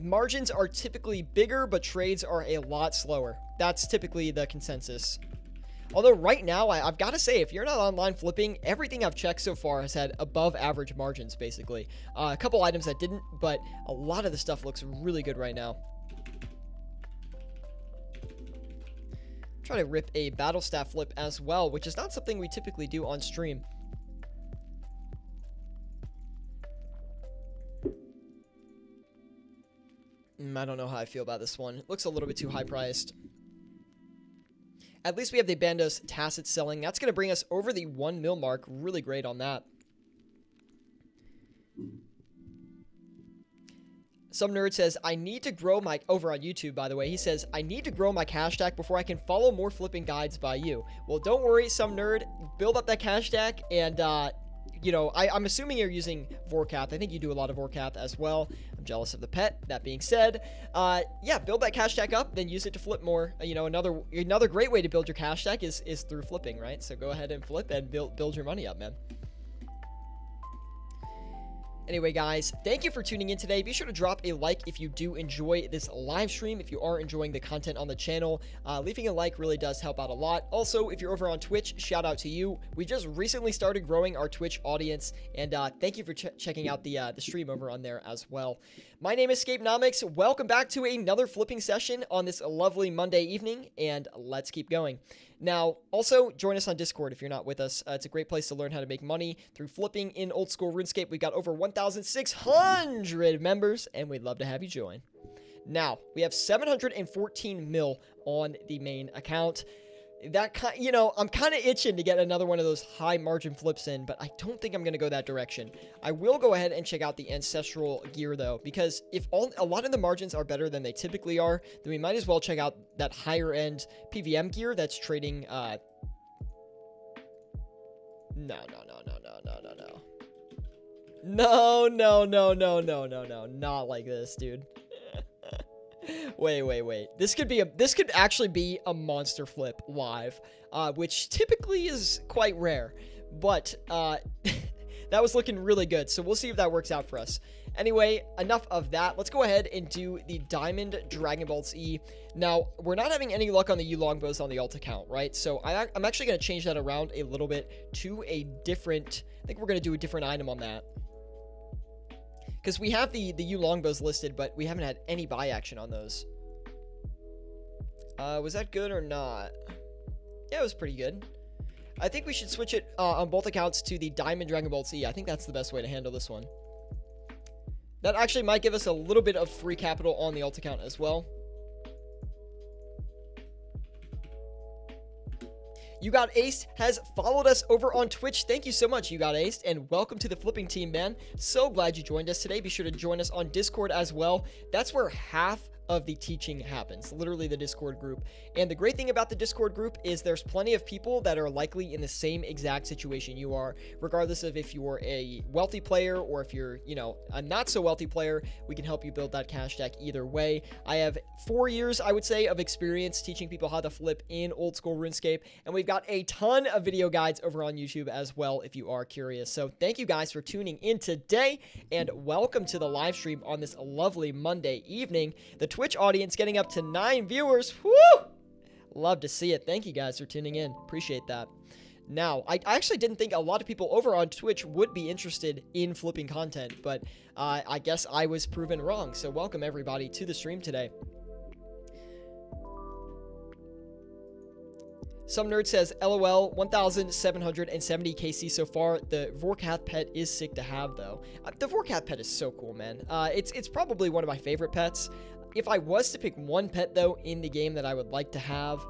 Margins are typically bigger, but trades are a lot slower. That's typically the consensus. Although right now, I've got to say, if you're not online flipping, everything I've checked so far has had above average margins, basically. A couple items that didn't, but a lot of the stuff looks really good right now. Try to rip a battle staff flip as well, which is not something we typically do on stream. I don't know how I feel about this one. It looks a little bit too high priced. At least we have the Bandos tacit selling. That's going to bring us over the 1 mil mark. Really great on that. Some nerd says, I need to grow my, over on YouTube, by the way, he says, I need to grow my cash stack before I can follow more flipping guides by you. Well, don't worry, some nerd, build up that cash stack, and, you know, I'm assuming you're using Vorkath. I think you do a lot of Vorkath as well. I'm jealous of the pet. That being said, yeah, build that cash stack up, then use it to flip more. You know, another great way to build your cash stack is through flipping, right? So go ahead and flip and build your money up, man. Anyway, guys, thank you for tuning in today. Be sure to drop a like if you do enjoy this live stream. If you are enjoying the content on the channel, leaving a like really does help out a lot. Also, if you're over on Twitch, shout out to you. We just recently started growing our Twitch audience, and thank you for checking out the stream over on there as well. My name is Scapenomics. Welcome back to another flipping session on this lovely Monday evening, and let's keep going. Now, also, join us on Discord if you're not with us. It's a great place to learn how to make money through flipping in old school RuneScape. We've got over 1,600 members, and we'd love to have you join. Now, we have 714 mil on the main account. That, you know, I'm kind of itching to get another one of those high margin flips in, but I don't think I'm going to go that direction. I will go ahead and check out the ancestral gear though, because if a lot of the margins are better than they typically are, then we might as well check out that higher end PVM gear that's trading, no, not like this, dude. Wait. This could actually be a monster flip live, which typically is quite rare, but that was looking really good. So we'll see if that works out for us. Anyway, enough of that. Let's go ahead and do the Diamond Dragon Bolts E. Now, we're not having any luck on the U longbows on the alt account, right? So I'm actually going to change that around a little bit to a different, I think we're going to do a different item on that. Because we have the U longbows listed, but we haven't had any buy action on those. Was that good or not? Yeah, it was pretty good. I think we should switch it on both accounts to the Diamond Dragon Ball Z. I think that's the best way to handle this one. That actually might give us a little bit of free capital on the alt account as well. You Got Aced has followed us over on Twitch. Thank you so much, You Got Aced, and welcome to the flipping team, man. So glad you joined us today. Be sure to join us on Discord as well. That's where half of the teaching happens, literally the Discord group. And the great thing about the Discord group is there's plenty of people that are likely in the same exact situation you are, regardless of if you're a wealthy player or if you're, you know, a not so wealthy player. We can help you build that cash stack either way. I have 4 years, I would say, of experience teaching people how to flip in old school RuneScape, and we've got a ton of video guides over on YouTube as well if you are curious. So thank you guys for tuning in today, and welcome to the live stream on this lovely Monday evening. The Twitch audience getting up to 9 viewers. Woo! Love to see it. Thank you guys for tuning in. Appreciate that. Now, I actually didn't think a lot of people over on Twitch would be interested in flipping content, but I guess I was proven wrong. So welcome everybody to the stream today. Some nerd says, LOL, 1,770 KC so far. The Vorkath pet is sick to have, though. The Vorkath pet is so cool, man. It's probably one of my favorite pets. If I was to pick one pet, though, in the game that I would like to have,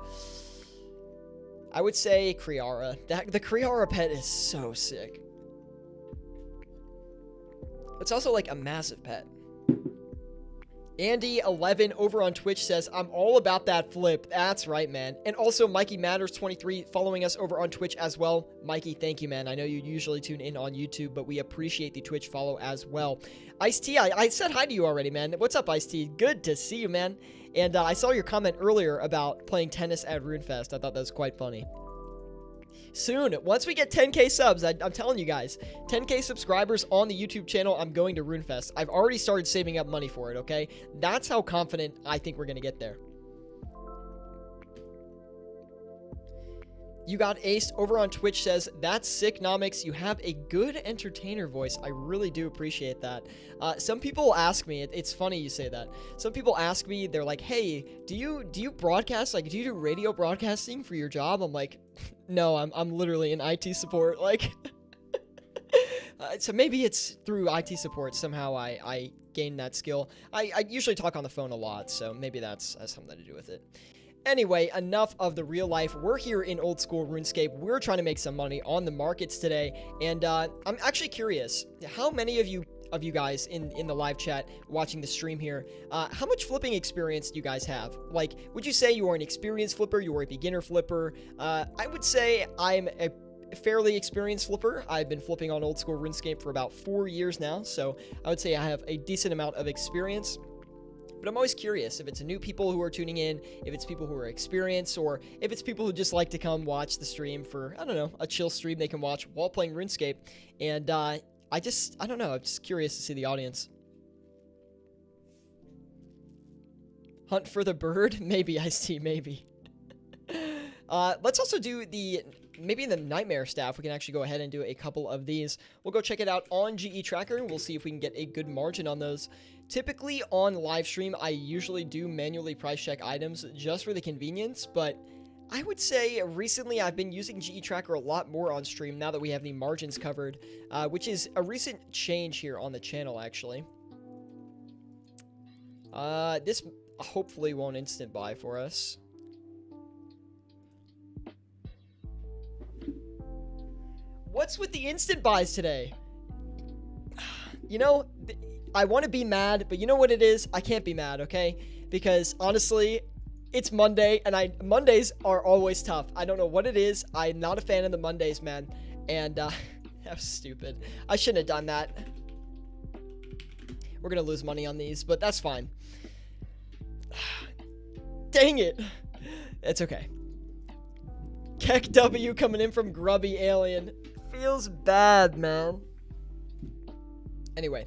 I would say Kriara. The Kriara pet is so sick. It's also, like, a massive pet. Andy11 over on Twitch says, I'm all about that flip. That's right, man. And also Mikey Matters 23 following us over on Twitch as well. Mikey, thank you, man. I know you usually tune in on YouTube, but we appreciate the Twitch follow as well. Ice-T, I said hi to you already, man. What's up, Ice-T? Good to see you, man. And I saw your comment earlier about playing tennis at RuneFest. I thought that was quite funny. Soon, once we get 10k subs, I'm telling you guys, 10k subscribers on the YouTube channel, I'm going to RuneFest. I've already started saving up money for it, okay? That's how confident I think we're going to get there. You Got Aced over on Twitch says, that's sick, Nomics. You have a good entertainer voice. I really do appreciate that. Some people ask me, it's funny you say that. Some people ask me, they're like, hey, do you broadcast? Like, do you do radio broadcasting for your job? I'm like, no, I'm literally in IT support. Like, so maybe it's through IT support. Somehow I gained that skill. I usually talk on the phone a lot, so maybe that's has something to do with it. Anyway, enough of the real life. We're here in old school RuneScape. We're trying to make some money on the markets today. And I'm actually curious, how many of you guys in the live chat watching the stream here, how much flipping experience do you guys have? Like, would you say you are an experienced flipper? You are a beginner flipper? I would say I'm a fairly experienced flipper. I've been flipping on old school RuneScape for about 4 years now, so I would say I have a decent amount of experience. But I'm always curious if it's new people who are tuning in, if it's people who are experienced, or if it's people who just like to come watch the stream for, I don't know, a chill stream they can watch while playing RuneScape. And I don't know, I'm just curious to see the audience. Hunt for the bird? Maybe, I see, maybe. Let's also do maybe the Nightmare Staff. We can actually go ahead and do a couple of these. We'll go check it out on GE Tracker. We'll see if we can get a good margin on those. Typically on live stream, I usually do manually price check items just for the convenience, but I would say recently I've been using GE Tracker a lot more on stream now that we have the margins covered, which is a recent change here on the channel, actually. This hopefully won't instant buy for us. What's with the instant buys today? You know, I want to be mad, but you know what it is? I can't be mad, okay? Because honestly, it's Monday, and Mondays are always tough. I don't know what it is. I'm not a fan of the Mondays, man. And, that was stupid. I shouldn't have done that. We're gonna lose money on these, but that's fine. Dang it. It's okay. Keck W coming in from Grubby Alien. Feels bad, man. Anyway.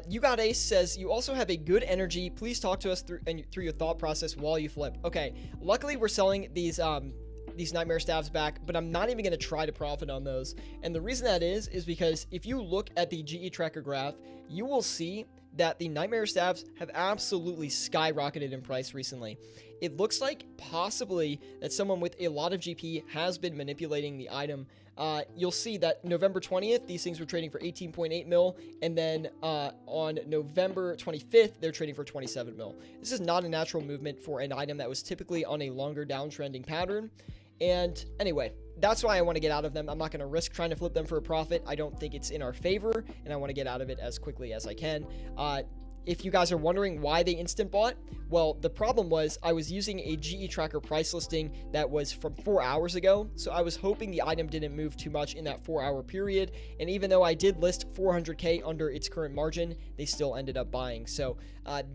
You Got Ace says, you also have a good energy. Please talk to us through your thought process while you flip. Okay, luckily we're selling these Nightmare Staffs back, but I'm not even going to try to profit on those. And the reason that is because if you look at the GE Tracker graph, you will see that the Nightmare Staffs have absolutely skyrocketed in price recently. It looks like possibly that someone with a lot of GP has been manipulating the item. You'll see that November 20th, these things were trading for 18.8 mil, and then on November 25th, they're trading for 27 mil. This is not a natural movement for an item that was typically on a longer downtrending pattern. And anyway, that's why I want to get out of them. I'm not going to risk trying to flip them for a profit. I don't think it's in our favor, and I want to get out of it as quickly as I can. If you guys are wondering why they instant bought, well, the problem was I was using a GE Tracker price listing that was from 4 hours ago, so I was hoping the item didn't move too much in that 4-hour period, and even though I did list 400k under its current margin, they still ended up buying. So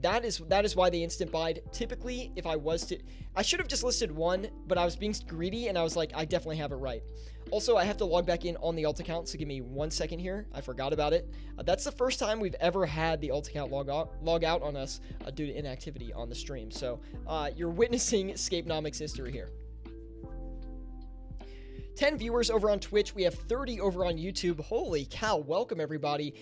that is why they instant buyed. Typically, if I should have just listed one, but I was being greedy, and I was like, I definitely have it right. Also, I have to log back in on the alt account, so give me 1 second here. I forgot about it. That's the first time we've ever had the alt account log out on us due to inactivity on the stream. So you're witnessing Scapenomics history here. 10 viewers over on Twitch. We have 30 over on YouTube. Holy cow. Welcome, everybody.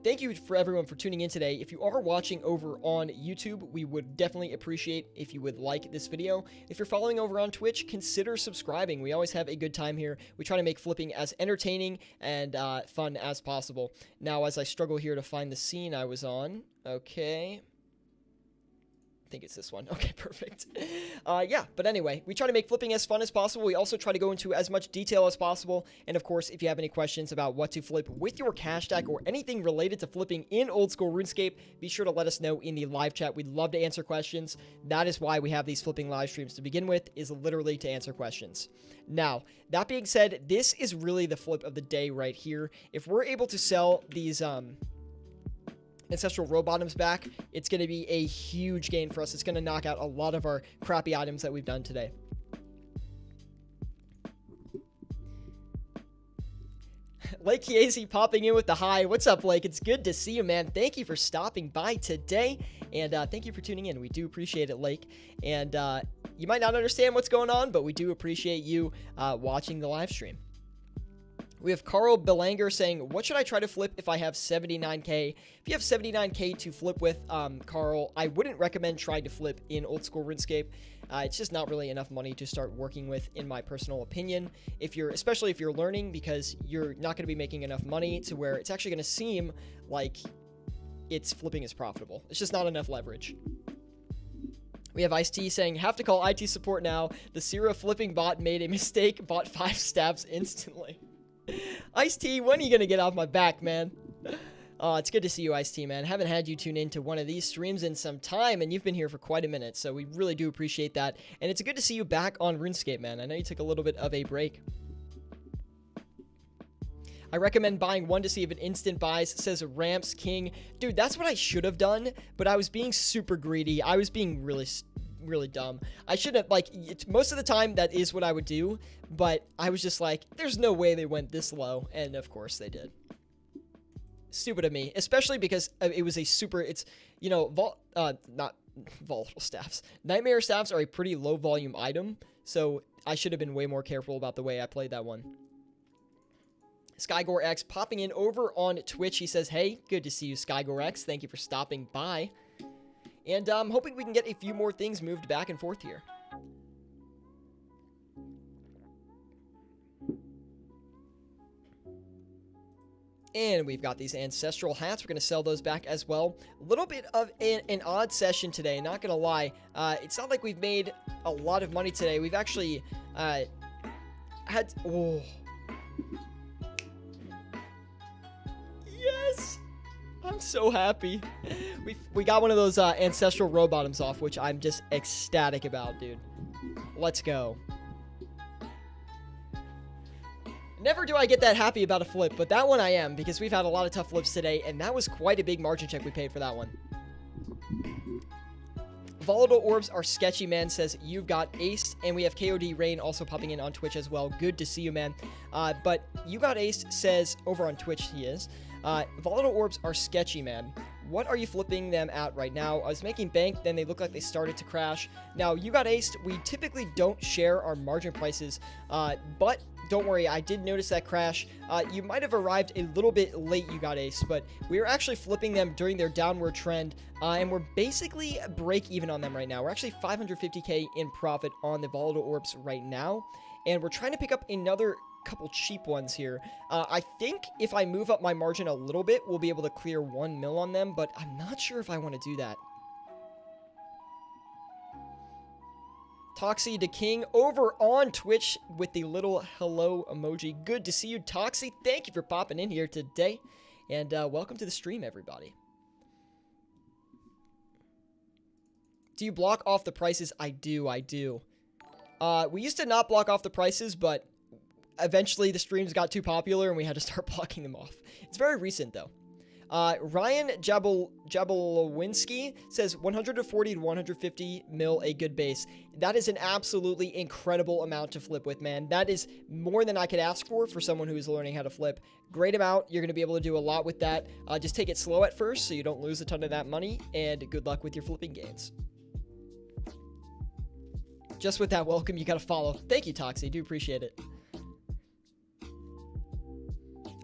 Thank you for everyone for tuning in today. If you are watching over on YouTube, we would definitely appreciate if you would like this video. If you're following over on Twitch, consider subscribing. We always have a good time here. We try to make flipping as entertaining and fun as possible. Now, as I struggle here to find the scene I was on. Okay. I think it's this one. Okay, perfect. Yeah, but anyway, we try to make flipping as fun as possible. We also try to go into as much detail as possible. And of course, if you have any questions about what to flip with your cash stack or anything related to flipping in old school RuneScape, be sure to let us know in the live chat. We'd love to answer questions. That is why we have these flipping live streams to begin with, is literally to answer questions. Now, that being said, this is really the flip of the day right here. If we're able to sell these ancestral row bottoms back, it's going to be a huge gain for us. It's going to knock out a lot of our crappy items that we've done today. Lake Kiesi popping in with the hi. What's up, Blake? It's good to see you, man. Thank you for stopping by today, and thank you for tuning in. We do appreciate it, Lake. And you might not understand what's going on, but we do appreciate you watching the live stream. We have Carl Belanger saying, what should I try to flip if I have 79k? If you have 79k to flip with, Carl, I wouldn't recommend trying to flip in old school RuneScape. It's just not really enough money to start working with, in my personal opinion. Especially if you're learning, because you're not going to be making enough money to where it's actually going to seem like it's flipping is profitable. It's just not enough leverage. We We have Ice-T saying, have to call IT support now. The Sierra flipping bot made a mistake, bought 5 stabs instantly. Ice-T, when are you going to get off my back, man? Oh, it's good to see you, Ice-T, man. Haven't had you tune into one of these streams in some time, and you've been here for quite a minute, so we really do appreciate that. And it's good to see you back on RuneScape, man. I know you took a little bit of a break. I recommend buying one to see if it instant buys, says Ramps King. Dude, that's what I should have done, but I was being super greedy. I was being really dumb. I should have, like, most of the time that is what I would do, but I was just like, there's no way they went this low, and of course they did. Stupid of me, especially because it was a super, it's, you know, not volatile staffs. Nightmare staffs are a pretty low volume item, so I should have been way more careful about the way I played that one. SkyGoreX popping in over on Twitch. He says, hey, good to see you, SkyGoreX. Thank you for stopping by. And I'm hoping we can get a few more things moved back and forth here. And we've got these ancestral hats. We're going to sell those back as well. A little bit of an odd session today, not going to lie. It's not like we've made a lot of money today. We've actually had... Oh... Yes! I'm so happy. We got one of those ancestral row bottoms off, which I'm just ecstatic about, dude. Let's go. Never do I get that happy about a flip, but that one I am, because we've had a lot of tough flips today, and that was quite a big margin check we paid for that one. Volatile orbs are sketchy, man, says you've got aced, and we have KOD Rain also popping in on Twitch as well. Good to see you, man. But you got aced says, over on Twitch he is, volatile orbs are sketchy, man. What are you flipping them at right now? I was making bank, then they look like they started to crash. Now, you got aced. We typically don't share our margin prices, but don't worry, I did notice that crash. You might have arrived a little bit late, you got aced, but we were actually flipping them during their downward trend, and we're basically break even on them right now. We're actually 550k in profit on the volatile orbs right now, and we're trying to pick up another couple cheap ones here. I think if I move up my margin a little bit, we'll be able to clear 1 mil on them, but I'm not sure if I want to do that. Toxie the King over on Twitch with the little hello emoji. Good to see you, Toxie. Thank you for popping in here today, and welcome to the stream, everybody. Do you block off the prices? I do. We used to not block off the prices, but eventually the streams got too popular and we had to start blocking them off. It's very recent, though. Ryan Jablowinski says 140 to 150 mil a good base. That is an absolutely incredible amount to flip with, man. That is more than I could ask for someone who is learning how to flip. Great amount. You're going to be able to do a lot with that. Just take it slow at first so you don't lose a ton of that money, and good luck with your flipping gains. Just with that welcome, you got to follow. Thank you, Toxie. Do appreciate it.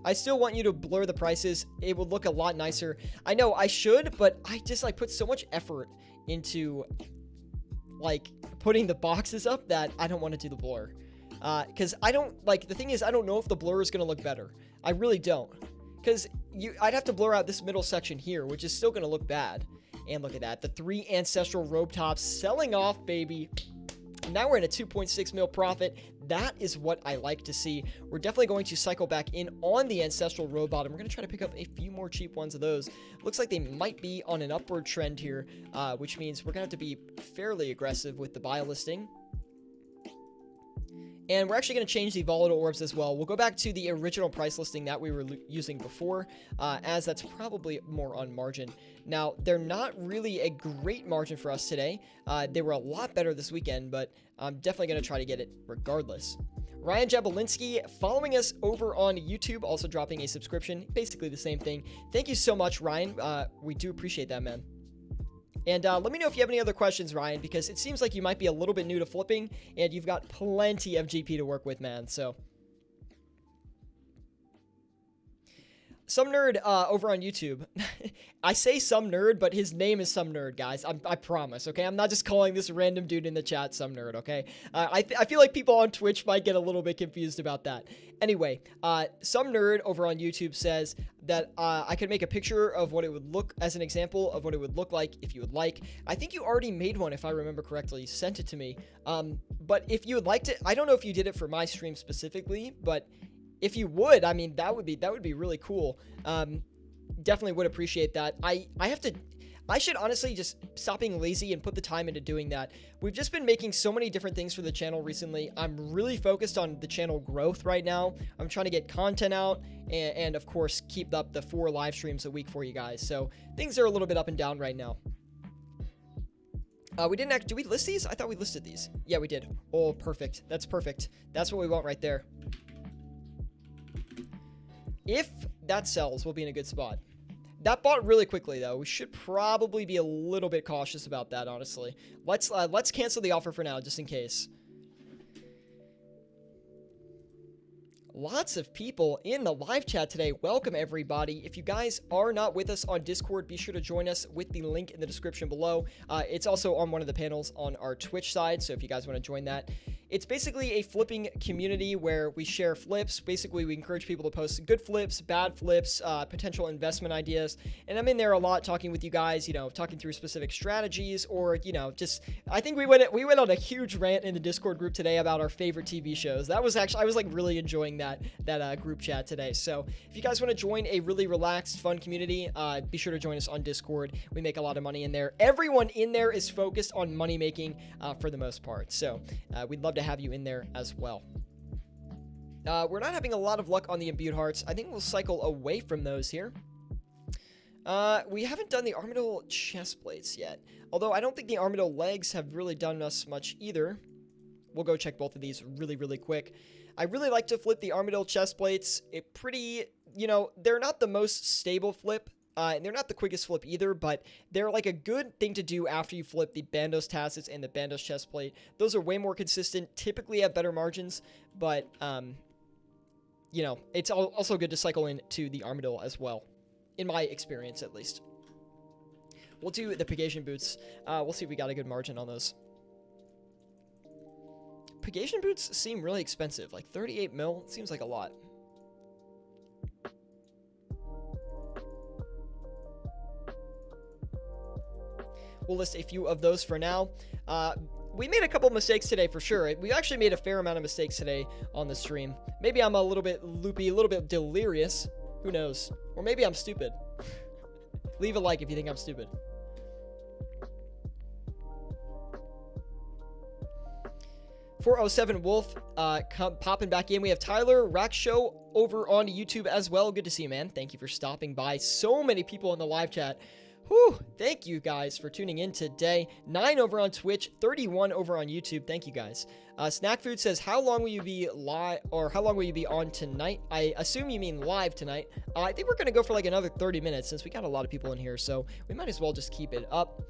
I still want you to blur the prices. It would look a lot nicer. I know I should, but I just like put so much effort into like putting the boxes up that I don't want to do the blur. Because I don't, like, the thing is, I don't know if the blur is going to look better. I really don't. Because I'd have to blur out this middle section here, which is still going to look bad. And look at that. The 3 ancestral robe tops selling off, baby. Now we're in a 2.6 mil profit. That is what I like to see. We're definitely going to cycle back in on the ancestral row bottom. We're going to try to pick up a few more cheap ones of those. Looks like they might be on an upward trend here, which means we're going to have to be fairly aggressive with the buy listing. And we're actually going to change the volatile orbs as well. We'll go back to the original price listing that we were using before, as that's probably more on margin. Now, they're not really a great margin for us today. They were a lot better this weekend, but I'm definitely going to try to get it regardless. Ryan Jabelinski following us over on YouTube, also dropping a subscription. Basically the same thing. Thank you so much, Ryan. We do appreciate that, man. And let me know if you have any other questions, Ryan, because it seems like you might be a little bit new to flipping, and you've got plenty of GP to work with, man. So Some nerd over on YouTube. I say some nerd, but his name is some nerd, guys. I promise, okay? I'm not just calling this random dude in the chat some nerd, okay? I feel like people on Twitch might get a little bit confused about that. Anyway, some nerd over on YouTube says that I could make a picture of what it would look, as an example of what it would look like if you would like. I think you already made one, if I remember correctly. You sent it to me. But if you would like to, I don't know if you did it for my stream specifically, but if you would, I mean, that would be really cool. Definitely would appreciate that. I should honestly just stop being lazy and put the time into doing that. We've just been making so many different things for the channel recently. I'm really focused on the channel growth right now. I'm trying to get content out and of course, keep up the 4 live streams a week for you guys. So things are a little bit up and down right now. We didn't did we list these? I thought we listed these. Yeah, we did. Oh, perfect. That's perfect. That's what we want right there. If that sells, we'll be in a good spot. That bought really quickly, though. We should probably be a little bit cautious about that, honestly. Let's cancel the offer for now, just in case. Lots of people in the live chat today. Welcome, everybody. If you guys are not with us on Discord, be sure to join us with the link in the description below. It's also on one of the panels on our Twitch side, so if you guys want to join that. It's basically a flipping community where we share flips. Basically, we encourage people to post good flips, bad flips, potential investment ideas. And I'm in there a lot talking with you guys, you know, talking through specific strategies or, you know, just, I think we went on a huge rant in the Discord group today about our favorite TV shows. That was actually, I was like really enjoying that group chat today. So if you guys want to join a really relaxed, fun community, be sure to join us on Discord. We make a lot of money in there. Everyone in there is focused on money making for the most part. So we'd love to have you in there as well. We're not having a lot of luck on the imbued hearts. I think we'll cycle away from those here. We haven't done the armadillo chest plates yet, although I don't think the armadillo legs have really done us much either. We'll go check both of these really quick. I really like to flip the armadillo chest plates. You know, they're not the most stable flip. And they're not the quickest flip either, but they're like a good thing to do after you flip the bandos tassets and the bandos chest plate. Those are way more consistent, typically have better margins, but, you know, it's also good to cycle into the armadillo as well, in my experience at least. We'll do the Pegasian boots. We'll see if we got a good margin on those. Pegasian boots seem really expensive, like 38 mil seems like a lot. We'll list a few of those for now. We made a couple mistakes today for sure. We actually made a fair amount of mistakes today on the stream. Maybe I'm a little bit loopy, a little bit delirious. Who knows? Or maybe I'm stupid. Leave a like if you think I'm stupid. .407 Wolf popping back in. We have Tyler Rack Show over on YouTube as well. Good to see you, man. Thank you for stopping by. So many people in the live chat. Whew, thank you guys for tuning in today. 9 over on Twitch, 31 over on YouTube. Thank you guys. Snack Food says, how long will you be live, or how long will you be on tonight? I assume you mean live tonight. I think we're going to go for like another 30 minutes since we got a lot of people in here, so we might as well just keep it up.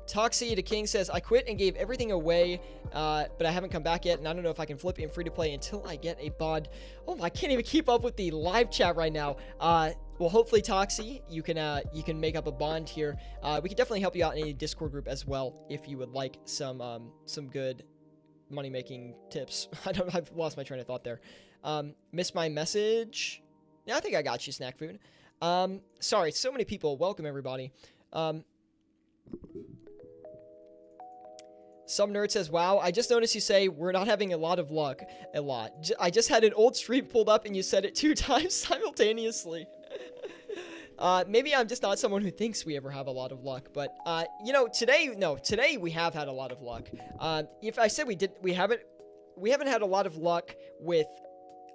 Toxie the King says, I quit and gave everything away, but I haven't come back yet, and I don't know if I can flip in free-to-play until I get a bond. Oh, I can't even keep up with the live chat right now. Well, hopefully, Toxie, you can make up a bond here. We can definitely help you out in a Discord group as well if you would like some good money-making tips. I've lost my train of thought there. Missed my message? Yeah, I think I got you, Snack Food. Sorry, so many people. Welcome, everybody. Some nerd says, wow, I just noticed you say we're not having a lot of luck. I just had an old stream pulled up and you said it 2 times simultaneously. Maybe I'm just not someone who thinks we ever have a lot of luck, but, you know, today we have had a lot of luck. If I said we haven't had a lot of luck with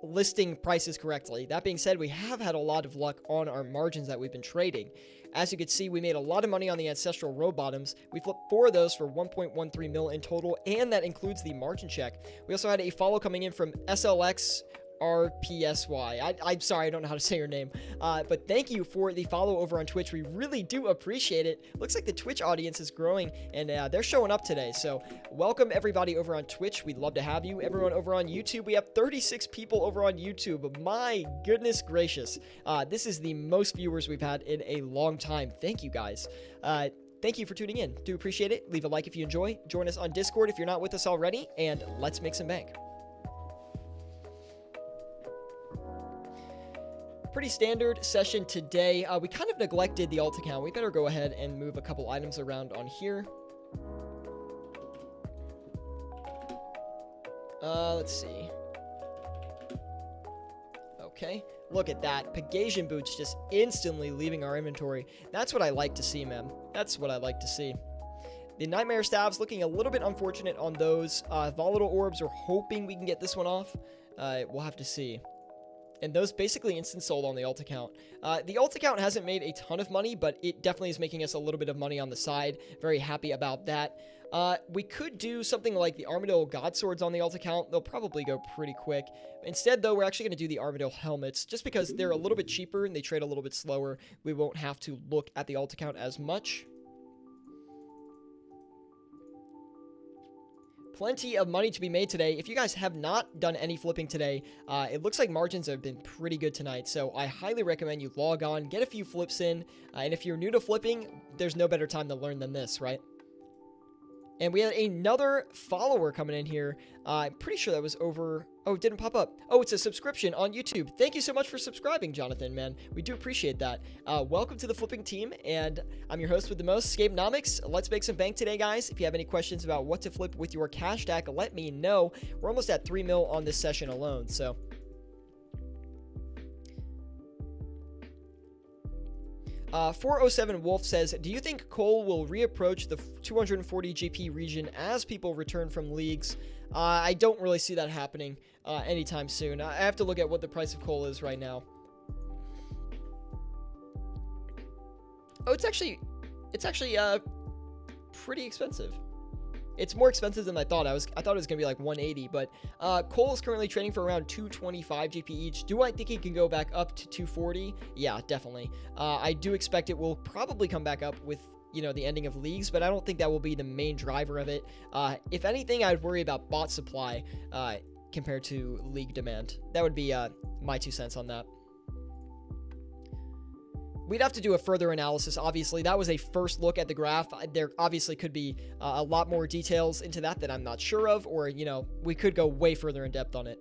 listing prices correctly. That being said, we have had a lot of luck on our margins that we've been trading. As you can see, we made a lot of money on the ancestral row bottoms. We flipped 4 of those for 1.13 mil in total, and that includes the margin check. We also had a follow coming in from SLX RPSY. I'm sorry, I don't know how to say your name. But thank you for the follow over on Twitch. We really do appreciate it. Looks like the Twitch audience is growing, and they're showing up today. So welcome everybody over on Twitch. We'd love to have you. Everyone over on YouTube. We have 36 people over on YouTube. My goodness gracious. This is the most viewers we've had in a long time. Thank you guys. Thank you for tuning in. Do appreciate it. Leave a like if you enjoy. Join us on Discord if you're not with us already, and let's make some bank. Pretty standard session today. We kind of neglected the alt account. We better go ahead and move a couple items around on here. Let's see. Okay, look at that. Pegasian boots just instantly leaving our inventory. That's what I like to see, man. That's what I like to see. The Nightmare Staves looking a little bit unfortunate on those. Volatile Orbs, we're hoping we can get this one off. We'll have to see. And those basically instant sold on the alt account. The alt account hasn't made a ton of money, but it definitely is making us a little bit of money on the side. Very happy about that. We could do something like the Armadillo God Swords on the alt account. They'll probably go pretty quick. Instead, though, we're actually going to do the Armadillo Helmets, just because they're a little bit cheaper and they trade a little bit slower. We won't have to look at the alt account as much. Plenty of money to be made today. If you guys have not done any flipping today, it looks like margins have been pretty good tonight. So I highly recommend you log on, get a few flips in. And if you're new to flipping, there's no better time to learn than this, right? And we had another follower coming in here. I'm pretty sure that was over... Oh, it didn't pop up. Oh, it's a subscription on YouTube. Thank you so much for subscribing, Jonathan, man. We do appreciate that. Welcome to the flipping team, and I'm your host with the most, Scapenomics. Let's make some bank today, guys. If you have any questions about what to flip with your cash stack, let me know. We're almost at 3 mil on this session alone, so... 407 Wolf says, do you think coal will reapproach the 240 GP region as people return from leagues? I don't really see that happening anytime soon. I have to look at what the price of coal is right now. Oh, it's actually pretty expensive. It's more expensive than I thought. I thought it was gonna be like 180, but coal is currently trading for around 225 GP each. Do I think it can go back up to 240? Yeah, definitely. I do expect it will probably come back up with, you know, the ending of leagues, but I don't think that will be the main driver of it. If anything, I'd worry about bot supply compared to league demand. That would be my 2 cents on that. We'd have to do a further analysis, obviously. That was a first look at the graph. There obviously could be a lot more details into that I'm not sure of, or, you know, we could go way further in depth on it.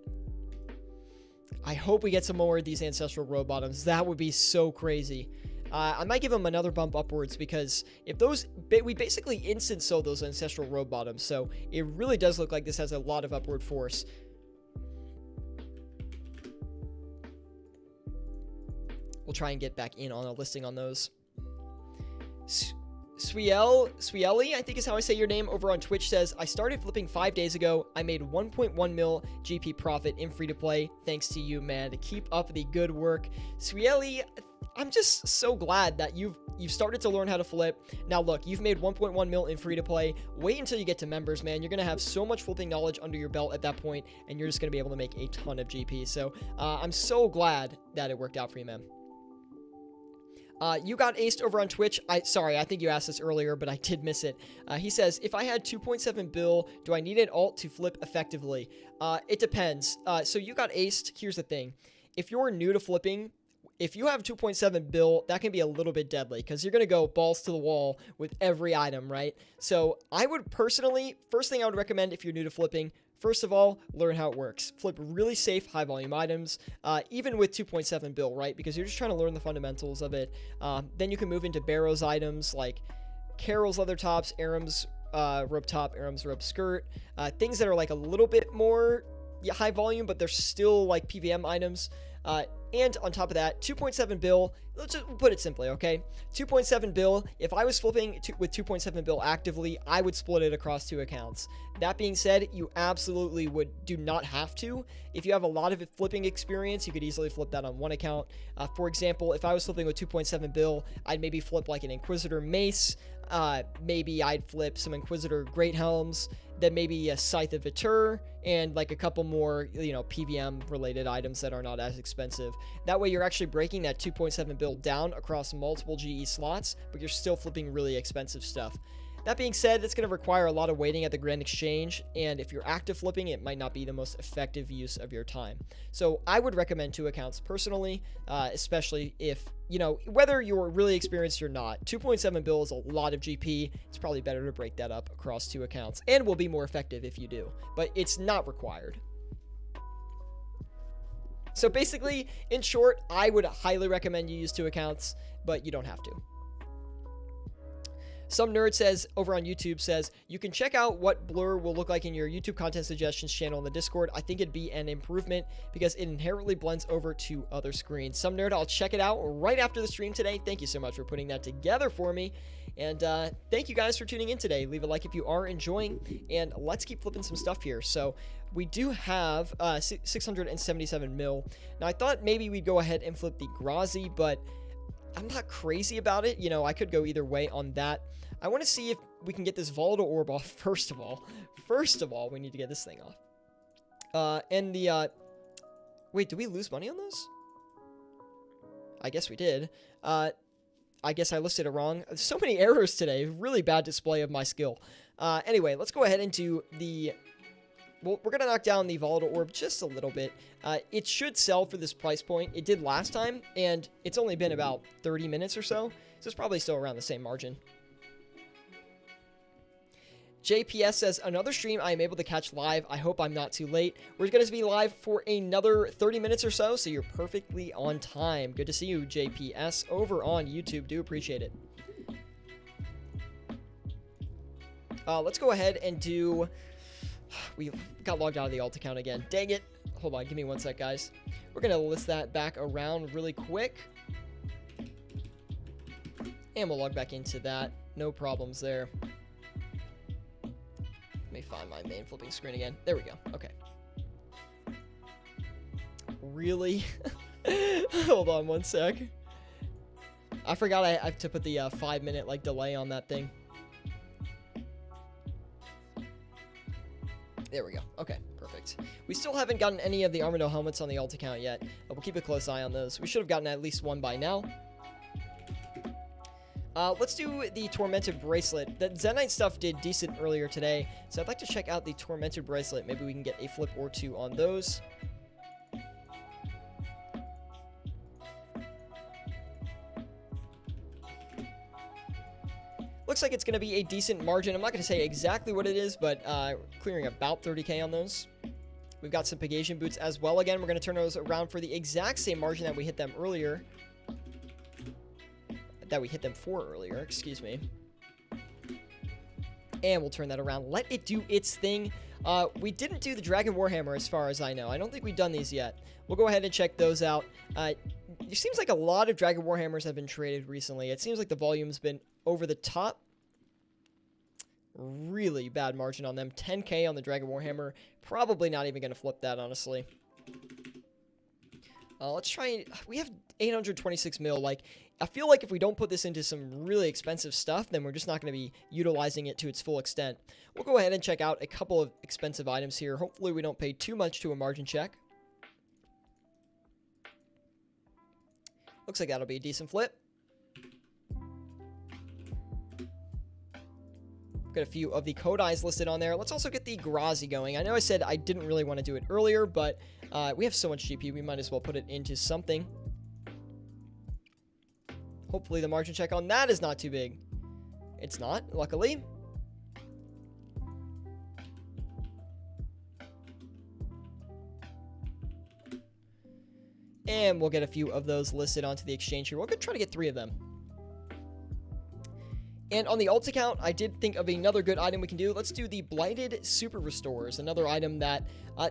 I hope we get some more of these ancestral row bottoms. That would be so crazy. I might give them another bump upwards, because if those, we basically instant sold those ancestral row bottoms, so it really does look like this has a lot of upward force. We'll try and get back in on a listing on those. Swieli, I think is how I say your name, over on Twitch says, I started flipping 5 days ago. I made 1.1 mil GP profit in free-to-play. Thanks to you, man. To keep up the good work. Swieli, I'm just so glad that you've started to learn how to flip. Now, look, you've made 1.1 mil in free-to-play. Wait until you get to members, man. You're going to have so much flipping knowledge under your belt at that point, and you're just going to be able to make a ton of GP. So I'm so glad that it worked out for you, man. You got aced over on Twitch. Sorry, I think you asked this earlier, but I did miss it. He says, if I had 2.7 bill, do I need an alt to flip effectively? It depends. So you got aced. Here's the thing. If you're new to flipping, if you have 2.7 bill, that can be a little bit deadly, because you're going to go balls to the wall with every item, right? So I would personally, first thing I would recommend if you're new to flipping, first of all, learn how it works. Flip really safe, high volume items, even with 2.7 bill, right? Because you're just trying to learn the fundamentals of it. Then you can move into Barrow's items like Carol's leather tops, Aram's rope top, Aram's rope skirt, things that are like a little bit more high volume, but they're still like PVM items. And on top of that, 2.7 bill, let's just put it simply, okay? 2.7 bill, if I was flipping with 2.7 bill actively, I would split it across 2 accounts. That being said, you absolutely do not have to. If you have a lot of flipping experience, you could easily flip that on 1 account. For example, if I was flipping with 2.7 bill, I'd maybe flip like an Inquisitor Mace, maybe I'd flip some Inquisitor Great Helms, then maybe a Scythe of Vitur, and like a couple more, PVM related items that are not as expensive. That way you're actually breaking that 2.7 build down across multiple GE slots, but you're still flipping really expensive stuff. That being said, it's going to require a lot of waiting at the Grand Exchange, and if you're active flipping, it might not be the most effective use of your time. So I would recommend 2 accounts personally, especially if, whether you're really experienced or not. 2.7 bill is a lot of GP. It's probably better to break that up across 2 accounts, and will be more effective if you do, but it's not required. So basically, in short, I would highly recommend you use 2 accounts, but you don't have to. Some nerd says over on YouTube says, you can check out what blur will look like in your YouTube content suggestions channel in the Discord. I think it'd be an improvement because it inherently blends over to other screens. Some nerd, I'll check it out right after the stream today. Thank you so much for putting that together for me. And thank you guys for tuning in today. Leave a like if you are enjoying, and let's keep flipping some stuff here. So we do have 677 mil. Now I thought maybe we'd go ahead and flip the Grazi, but I'm not crazy about it. I could go either way on that. I want to see if we can get this volatile orb off first of all. First of all, we need to get this thing off. And the, wait, did we lose money on those? I guess we did. I guess I listed it wrong. So many errors today. Really bad display of my skill. Anyway, let's go ahead and do the... Well, we're going to knock down the volatile orb just a little bit. It should sell for this price point. It did last time, and it's only been about 30 minutes or so. So it's probably still around the same margin. JPS says, another stream I am able to catch live. I hope I'm not too late. We're going to be live for another 30 minutes or so, so you're perfectly on time. Good to see you, JPS, over on YouTube. Do appreciate it. Let's go ahead and do... We got logged out of the alt account again. Dang it. Hold on, give me 1 sec, guys. We're going to list that back around really quick. And we'll log back into that. No problems there. Let me find my main flipping screen again. There we go. Okay. Really? Hold on 1 sec. I forgot I have to put the 5-minute delay on that thing. There we go. Okay, perfect. We still haven't gotten any of the Armado helmets on the alt account yet, but we'll keep a close eye on those. We should have gotten at least one by now. Let's do the Tormented Bracelet. The Zenite stuff did decent earlier today, so I'd like to check out the Tormented Bracelet. Maybe we can get a flip or 2 on those. Looks like it's going to be a decent margin. I'm not going to say exactly what it is, but clearing about 30k on those. We've got some Pegasian boots as well. Again, we're going to turn those around for the exact same margin that we hit them earlier. Excuse me. And we'll turn that around. Let it do its thing. We didn't do the Dragon Warhammer as far as I know. I don't think we've done these yet. We'll go ahead and check those out. It seems like a lot of Dragon Warhammers have been traded recently. It seems like the volume's been over the top. Really bad margin on them. 10k on the Dragon Warhammer. Probably not even going to flip that, honestly. Let's try... We have 826 mil. I feel like if we don't put this into some really expensive stuff, then we're just not going to be utilizing it to its full extent. We'll go ahead and check out a couple of expensive items here. Hopefully we don't pay too much to a margin check. Looks like that'll be a decent flip. Got a few of the Kodais listed on there. Let's also get the Grazi going. I know I said I didn't really want to do it earlier, but we have so much GP, we might as well put it into something. Hopefully the margin check on that is not too big. It's not, luckily. And we'll get a few of those listed onto the exchange here. We're going to try to get 3 of them. And on the alt account, I did think of another good item we can do. Let's do the Blighted Super Restores, another item that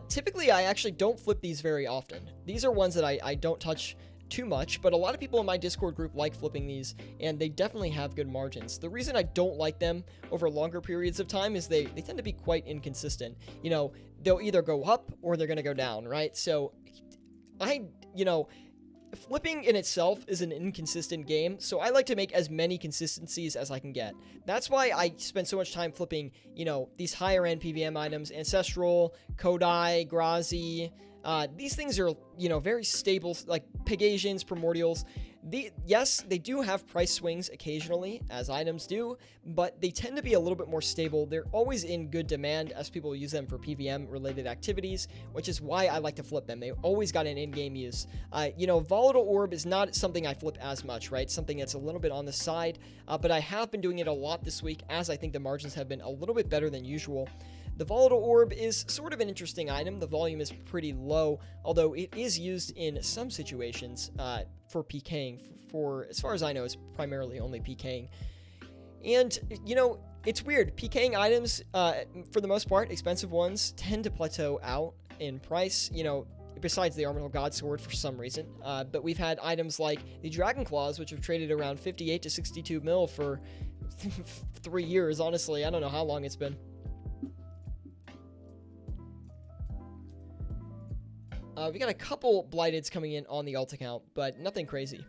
typically I actually don't flip these very often. These are ones that I don't touch too much, but a lot of people in my Discord group like flipping these, and they definitely have good margins. The reason I don't like them over longer periods of time is they tend to be quite inconsistent. They'll either go up or they're going to go down, right? So flipping in itself is an inconsistent game, so I like to make as many consistencies as I can get. That's why I spend so much time flipping, these higher end PVM items, Ancestral, Kodai, Grazi. These things are, very stable, like Pegasians, Primordials. Yes, they do have price swings occasionally, as items do, but they tend to be a little bit more stable. They're always in good demand as people use them for PVM-related activities, which is why I like to flip them. They always got an in-game use. Volatile Orb is not something I flip as much, right? Something that's a little bit on the side, but I have been doing it a lot this week, as I think the margins have been a little bit better than usual. The Volatile Orb is sort of an interesting item. The volume is pretty low, although it is used in some situations for PKing. For as far as I know, it's primarily only PKing. And, it's weird. PKing items, for the most part, expensive ones, tend to plateau out in price, besides the Orbital God Sword for some reason. But we've had items like the Dragon Claws, which have traded around 58 to 62 mil for 3 years, honestly. I don't know how long it's been. We got a couple Blighteds coming in on the alt account, but nothing crazy.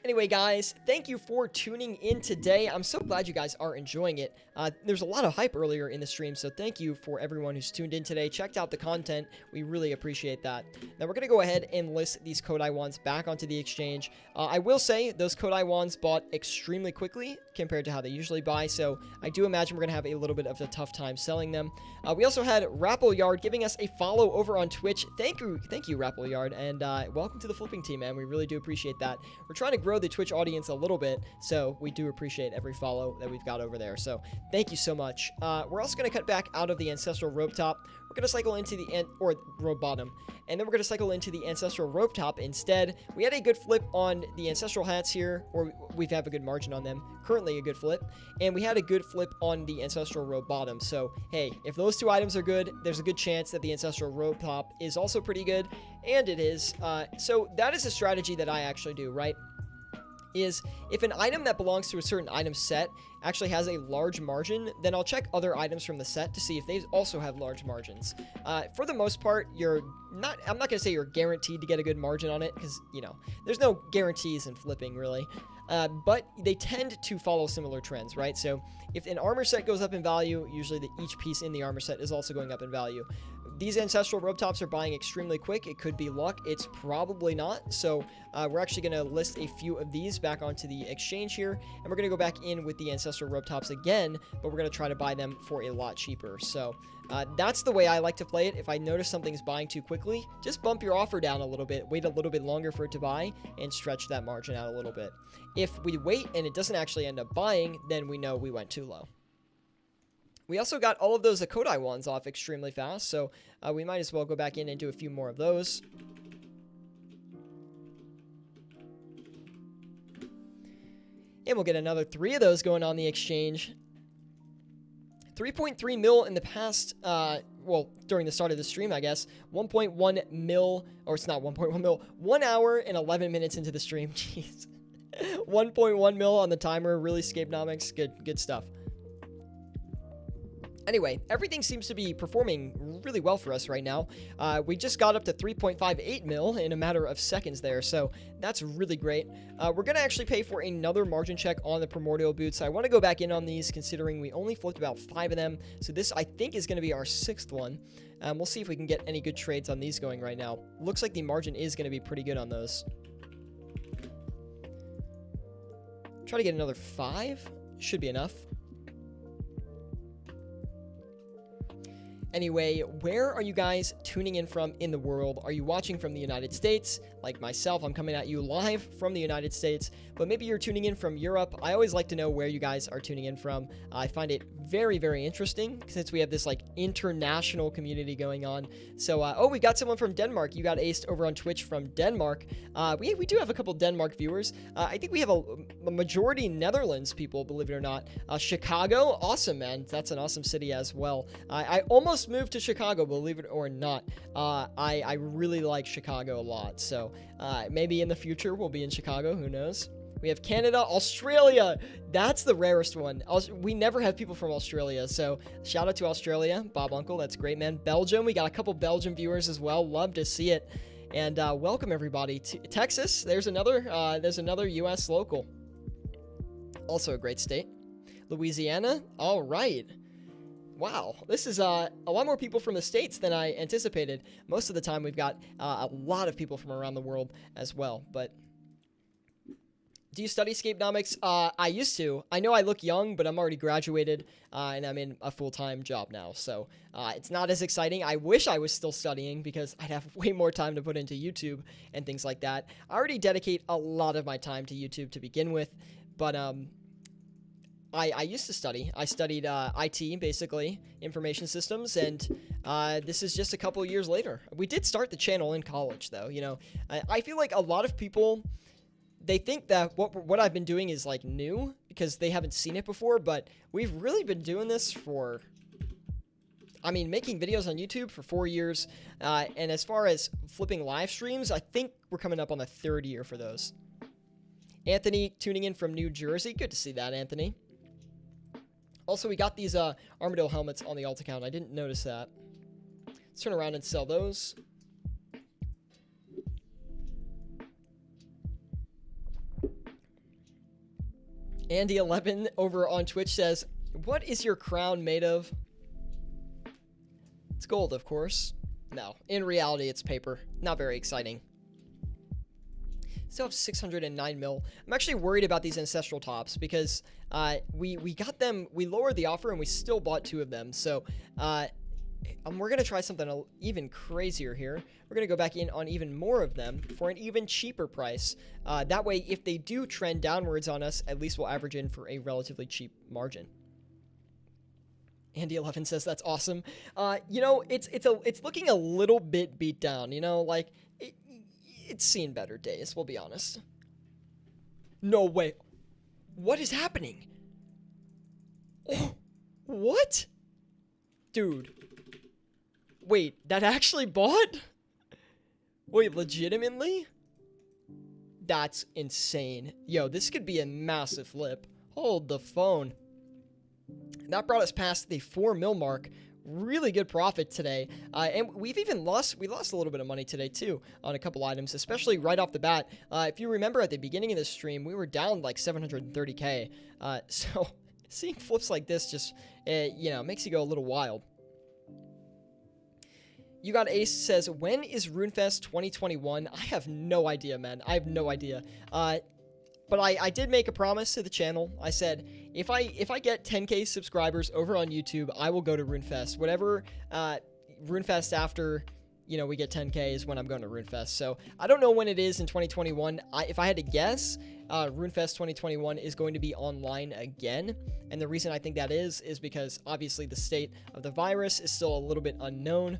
Anyway, guys, thank you for tuning in today. I'm so glad you guys are enjoying it. There's a lot of hype earlier in the stream, so thank you for everyone who's tuned in today, checked out the content. We really appreciate that. Now, we're going to go ahead and list these Kodai wands back onto the exchange. I will say those Kodai wands bought extremely quickly compared to how they usually buy, so I do imagine we're going to have a little bit of a tough time selling them. We also had Rappelyard giving us a follow over on Twitch. Thank you, Rappelyard, and welcome to the flipping team, man. We really do appreciate that. We're trying to grow the Twitch audience a little bit, so we do appreciate every follow that we've got over there, so thank you so much. We're also going to cut back out of the Ancestral Rope Top. We're going to cycle into the Rope Bottom, and then we're going to cycle into the Ancestral Rope Top instead. We had a good flip on the Ancestral hats here, or we have a good margin on them, currently a good flip, and we had a good flip on the Ancestral Rope Bottom. So hey, if those two items are good, there's a good chance that the Ancestral Rope Top is also pretty good, and it is. So that is a strategy that I actually do, right? Is if an item that belongs to a certain item set actually has a large margin, then I'll check other items from the set to see if they also have large margins. For the most part, I'm not going to say you're guaranteed to get a good margin on it, because, there's no guarantees in flipping, really. But they tend to follow similar trends, right? So if an armor set goes up in value, usually each piece in the armor set is also going up in value. These Ancestral Rope Tops are buying extremely quick. It could be luck. It's probably not. So we're actually going to list a few of these back onto the exchange here, and we're going to go back in with the Ancestral Rope Tops again, but we're going to try to buy them for a lot cheaper. So that's the way I like to play it. If I notice something's buying too quickly, just bump your offer down a little bit, wait a little bit longer for it to buy, and stretch that margin out a little bit. If we wait and it doesn't actually end up buying, then we know we went too low. We also got all of those Kodai wands off extremely fast, so we might as well go back in and do a few more of those. And we'll get another 3 of those going on the exchange. 3.3 mil in the past, during the start of the stream, I guess. 1.1 mil, or it's not 1.1 mil, 1 hour and 11 minutes into the stream. Jeez. 1.1 mil on the timer, really, Scapenomics, good stuff. Anyway, everything seems to be performing really well for us right now. We just got up to 3.58 mil in a matter of seconds there, so that's really great. We're going to actually pay for another margin check on the Primordial Boots. I want to go back in on these, considering we only flipped about 5 of them, so this, I think, is going to be our 6th one. We'll see if we can get any good trades on these going right now. Looks like the margin is going to be pretty good on those. Try to get another 5. Should be enough. Anyway, where are you guys tuning in from in the world? Are you watching from the United States? Like myself, I'm coming at you live from the United States, but maybe you're tuning in from Europe. I always like to know where you guys are tuning in from. I find it very, very interesting since we have this like international community going on. So, oh, we got someone from Denmark. You got aced over on Twitch from Denmark. We do have a couple Denmark viewers. I think we have a majority Netherlands people, believe it or not. Chicago, awesome, man. That's an awesome city as well. I almost moved to Chicago, believe it or not. I really like Chicago a lot, so maybe in the future we'll be in Chicago, who knows. We have Canada, Australia. That's the rarest one. We never have people from Australia, so shout out to Australia. Bob Uncle, that's great, man. Belgium, we got a couple Belgian viewers as well. Love to see it. And welcome everybody to Texas. There's another U.S. local. Also a great state. Louisiana. All right. Wow, this is a lot more people from the States than I anticipated. Most of the time, we've got a lot of people from around the world as well, but... Do you study Scapenomics? I used to. I know I look young, but I'm already graduated, and I'm in a full-time job now, so it's not as exciting. I wish I was still studying because I'd have way more time to put into YouTube and things like that. I already dedicate a lot of my time to YouTube to begin with, but I used to study. I studied IT, basically, information systems, and this is just a couple years later. We did start the channel in college, though. You know, I feel like a lot of people... They think that what I've been doing is, like, new because they haven't seen it before, but we've really been doing this for, I mean, making videos on YouTube for 4 years, and as far as flipping live streams, I think we're coming up on the 3rd year for those. Anthony tuning in from New Jersey. Good to see that, Anthony. Also, we got these Armadillo helmets on the alt account. I didn't notice that. Let's turn around and sell those. Andy11 over on Twitch says, what is your crown made of? It's gold, of course. No, in reality, it's paper. Not very exciting. Still have 609 mil. I'm actually worried about these ancestral tops because we got them, we lowered the offer and we still bought 2 of them. So we're going to try something even crazier here. We're going to go back in on even more of them for an even cheaper price. That way, if they do trend downwards on us, at least we'll average in for a relatively cheap margin. Andy11 says that's awesome. You know, it's looking a little bit beat down. You know, like it's seen better days. We'll be honest. No way. What is happening? Oh, what? Dude. Wait, that actually bought? Wait, legitimately? That's insane. Yo, this could be a massive flip. Hold the phone. That brought us past the 4 mil mark. Really good profit today. And we've even lost a little bit of money today too on a couple items, especially right off the bat. If you remember at the beginning of the stream, we were down like 730K. So seeing flips like this just, you know, makes you go a little wild. You Got Ace says, when is RuneFest 2021? I have no idea, man. I have no idea. But I did make a promise to the channel. I said, if I get 10K subscribers over on YouTube, I will go to RuneFest. Whatever RuneFest after, you know, we get 10K is when I'm going to RuneFest. So I don't know when it is in 2021. If I had to guess, RuneFest 2021 is going to be online again. And the reason I think that is because obviously the state of the virus is still a little bit unknown.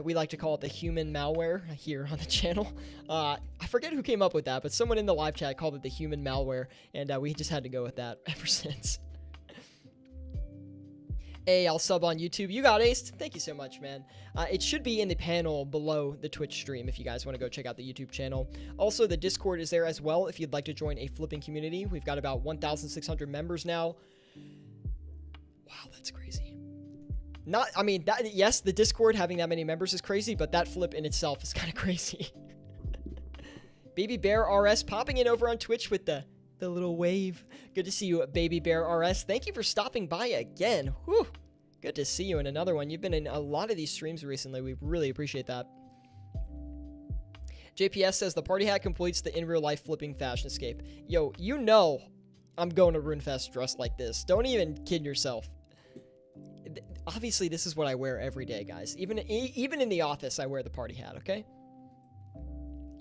We like to call it the human malware here on the channel. I forget who came up with that, but someone in the live chat called it the human malware, and we just had to go with that ever since. Hey, I'll sub on YouTube. You got aced. Thank you so much, man. It should be in the panel below the Twitch stream if you guys want to go check out the YouTube channel. Also, the Discord is there as well if you'd like to join a flipping community. We've got about 1,600 members now. Wow, that's crazy. Yes, the Discord having that many members is crazy, but that flip in itself is kind of crazy. Baby Bear RS popping in over on Twitch with the little wave. Good to see you, Baby Bear RS. Thank you for stopping by again. Whew. Good to see you in another one. You've been in a lot of these streams recently. We really appreciate that. JPS says, the party hat completes the in real life flipping fashion escape. Yo, you know I'm going to RuneFest dressed like this. Don't even kid yourself. Obviously, this is what I wear every day, guys. Even in the office, I wear the party hat, okay?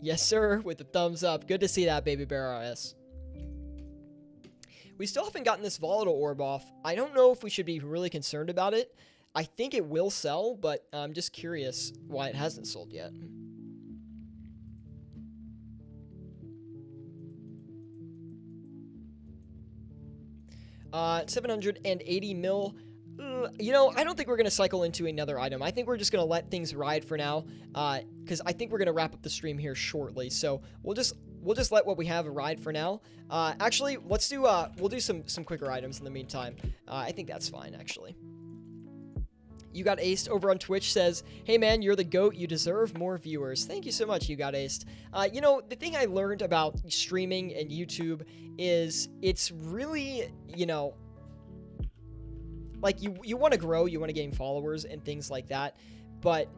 Yes, sir, with the thumbs up. Good to see that, Baby Bear RS. We still haven't gotten this volatile orb off. I don't know if we should be really concerned about it. I think it will sell, but I'm just curious why it hasn't sold yet. Uh, 780 mil. You know, I don't think we're going to cycle into another item. I think we're just going to let things ride for now, because I think we're going to wrap up the stream here shortly. So we'll just we'll just let what we have ride for now. Actually, let's do, we'll do some quicker items in the meantime. I think that's fine, actually. You Got Aced over on Twitch says, hey man, you're the GOAT. You deserve more viewers. Thank you so much, You Got Aced. You know, the thing I learned about streaming and YouTube is it's really, you know, like you want to grow, you want to gain followers and things like that. But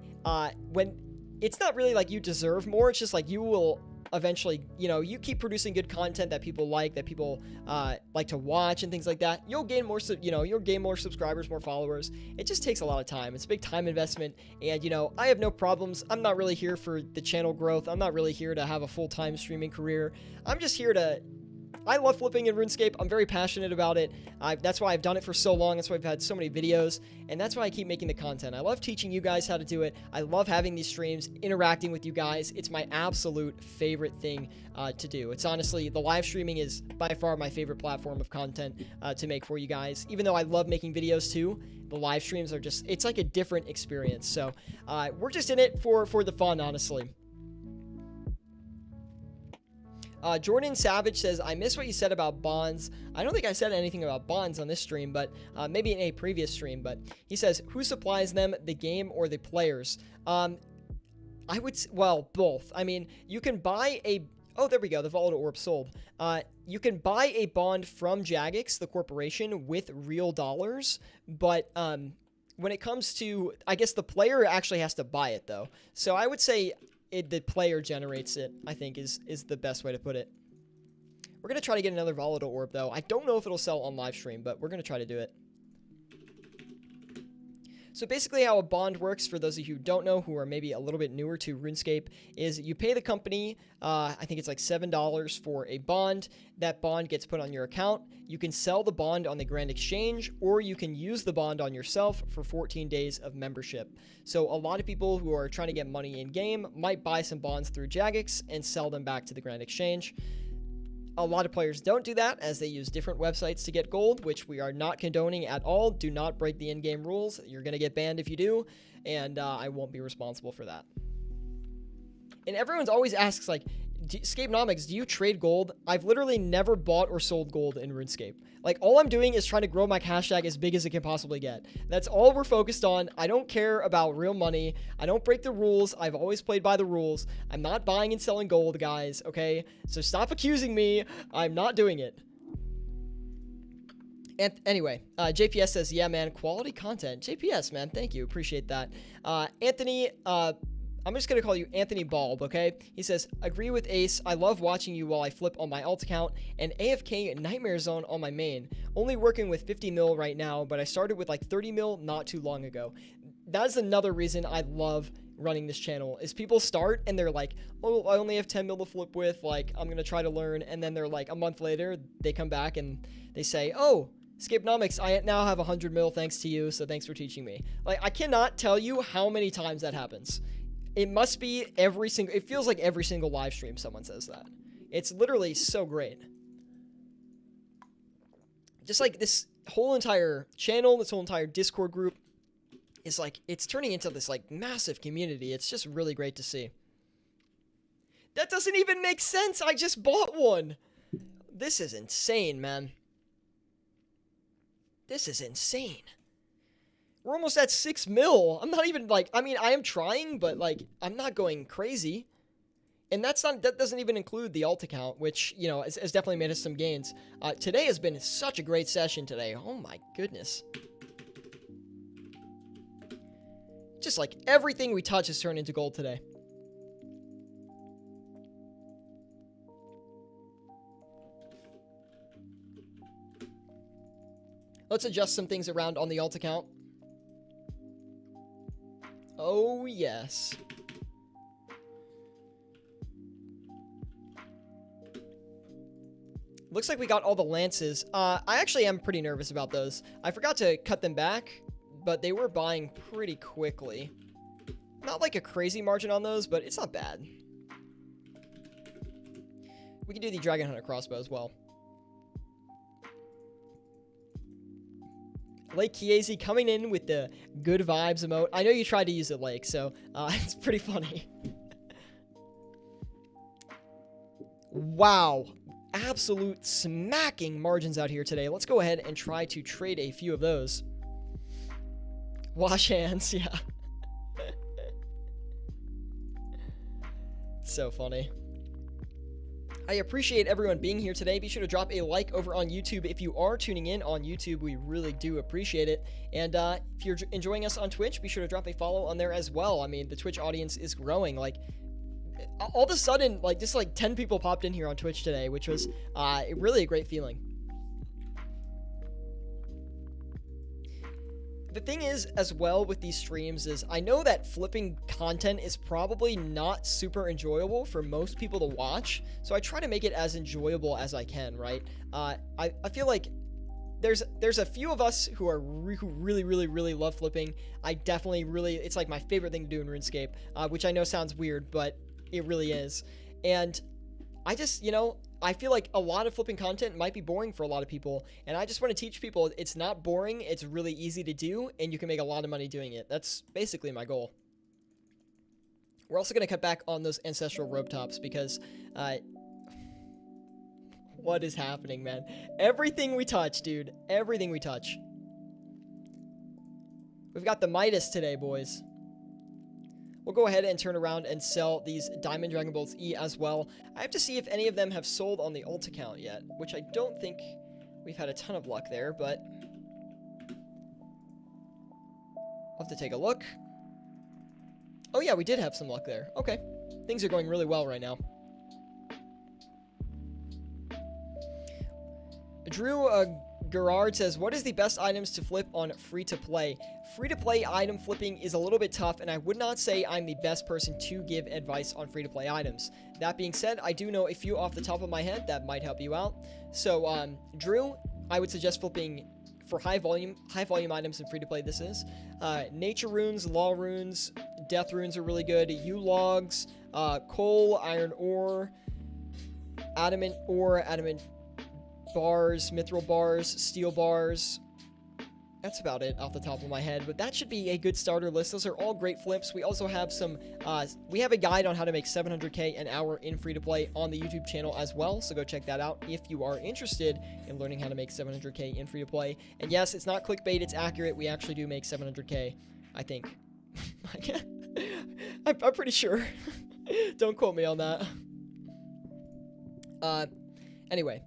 when it's not really like you deserve more, it's just like you will eventually, you know, you keep producing good content that people like, that people like to watch and things like that, you'll gain more, you know, you'll gain more subscribers, more followers. It just takes a lot of time. It's a big time investment. And, you know, I have no problems. I'm not really here for the channel growth. I'm not really here to have a full-time streaming career. I'm just here to, I love flipping in RuneScape. I'm very passionate about it. That's why I've done it for so long. That's why I've had so many videos. And that's why I keep making the content. I love teaching you guys how to do it. I love having these streams, interacting with you guys. It's my absolute favorite thing to do. It's honestly, the live streaming is by far my favorite platform of content to make for you guys. Even though I love making videos too, the live streams are just, it's like a different experience. So we're just in it for the fun, honestly. Jordan Savage says, I miss what you said about bonds. I don't think I said anything about bonds on this stream, but maybe in a previous stream. But he says, who supplies them, the game or the players? I would, well, both. I mean, you can buy a, oh, there we go, the volatile orb sold. You can buy a bond from Jagex, the corporation, with real dollars, but when it comes to, I guess the player actually has to buy it, though. So I would say the player generates it, I think, is the best way to put it. We're going to try to get another volatile orb, though. I don't know if it'll sell on live stream, but we're going to try to do it. So basically how a bond works, for those of you who don't know, who are maybe a little bit newer to RuneScape, is you pay the company, I think it's like $7 for a bond. That bond gets put on your account. You can sell the bond on the Grand Exchange, or you can use the bond on yourself for 14 days of membership. So a lot of people who are trying to get money in-game might buy some bonds through Jagex and sell them back to the Grand Exchange. A lot of players don't do that, as they use different websites to get gold, which we are not condoning at all. Do not break the in-game rules. You're going to get banned if you do, and I won't be responsible for that. And everyone's always asks, like, Scapenomics, do you trade gold? I've literally never bought or sold gold in RuneScape. Like, all I'm doing is trying to grow my cash tag as big as it can possibly get. That's all we're focused on. I don't care about real money. I don't break the rules. I've always played by the rules. I'm not buying and selling gold, guys, okay? So stop accusing me. I'm not doing it. And anyway, JPS says, yeah, man, quality content. JPS, man, thank you. Appreciate that. Anthony, I'm just going to call you Anthony Bulb, okay? He says, agree with Ace. I love watching you while I flip on my alt account, and AFK Nightmare Zone on my main. Only working with 50 mil right now, but I started with like 30 mil not too long ago. That's another reason I love running this channel, is people start and they're like, oh, I only have 10 mil to flip with, like, I'm going to try to learn, and then they're like, a month later, they come back and they say, oh, Scapenomics, I now have 100 mil thanks to you, so thanks for teaching me. Like, I cannot tell you how many times that happens. It must be it feels like every single live stream someone says that. It's literally so great. Just like this whole entire channel, this whole entire Discord group is like, it's turning into this like massive community. It's just really great to see. That doesn't even make sense. I just bought one. This is insane, man. This is insane. We're almost at 6 mil. I'm not even like, I mean, I am trying, but like, I'm not going crazy. And that doesn't even include the alt account, which, you know, has definitely made us some gains. Today has been such a great session today. Oh my goodness. Just like everything we touch has turned into gold today. Let's adjust some things around on the alt account. Oh, yes. Looks like we got all the lances. I actually am pretty nervous about those. I forgot to cut them back, but they were buying pretty quickly. Not like a crazy margin on those, but it's not bad. We can do the Dragon Hunter crossbow as well. Lake Kiesi coming in with the good vibes emote. I know you tried to use it, Lake, so it's pretty funny. Wow. Absolute smacking margins out here today. Let's go ahead and try to trade a few of those. Wash hands, yeah. So funny. I appreciate everyone being here today. Be sure to drop a like over on YouTube. If you are tuning in on YouTube, we really do appreciate it. And if you're enjoying us on Twitch, be sure to drop a follow on there as well. I mean, the Twitch audience is growing. Like, all of a sudden, like, just like 10 people popped in here on Twitch today, which was really a great feeling. The thing is, as well, with these streams is I know that flipping content is probably not super enjoyable for most people to watch, so I try to make it as enjoyable as I can, right? I feel like there's a few of us who really love flipping. I definitely it's like my favorite thing to do in RuneScape, which I know sounds weird, but it really is. And I just, I feel like a lot of flipping content might be boring for a lot of people, and I just want to teach people it's not boring, it's really easy to do, and you can make a lot of money doing it. That's basically my goal. We're also going to cut back on those ancestral rope tops because, what is happening, man? Everything we touch, dude. Everything we touch. We've got the Midas today, boys. We'll go ahead and turn around and sell these Diamond Dragon Bolts E as well. I have to see if any of them have sold on the alt account yet, which I don't think we've had a ton of luck there, but I'll have to take a look. Oh yeah, we did have some luck there. Okay. Things are going really well right now. Drew Gerard says, what is the best items to flip on free-to-play? Free-to-play item flipping is a little bit tough, and I would not say I'm the best person to give advice on free-to-play items. That being said, I do know a few off the top of my head that might help you out. So, Drew, I would suggest flipping for high volume items in free-to-play. This is nature runes, law runes, death runes are really good. U-logs, coal, iron ore, adamant bars, mithril bars, steel bars. That's about it off the top of my head, but that should be a good starter list. Those are all great flips. We also have some, we have a guide on how to make 700k an hour in free-to-play on the YouTube channel as well, so go check that out if you are interested in learning how to make 700k in free-to-play. And yes, it's not clickbait, it's accurate. We actually do make 700k, I think. I'm pretty sure. Don't quote me on that. Anyway.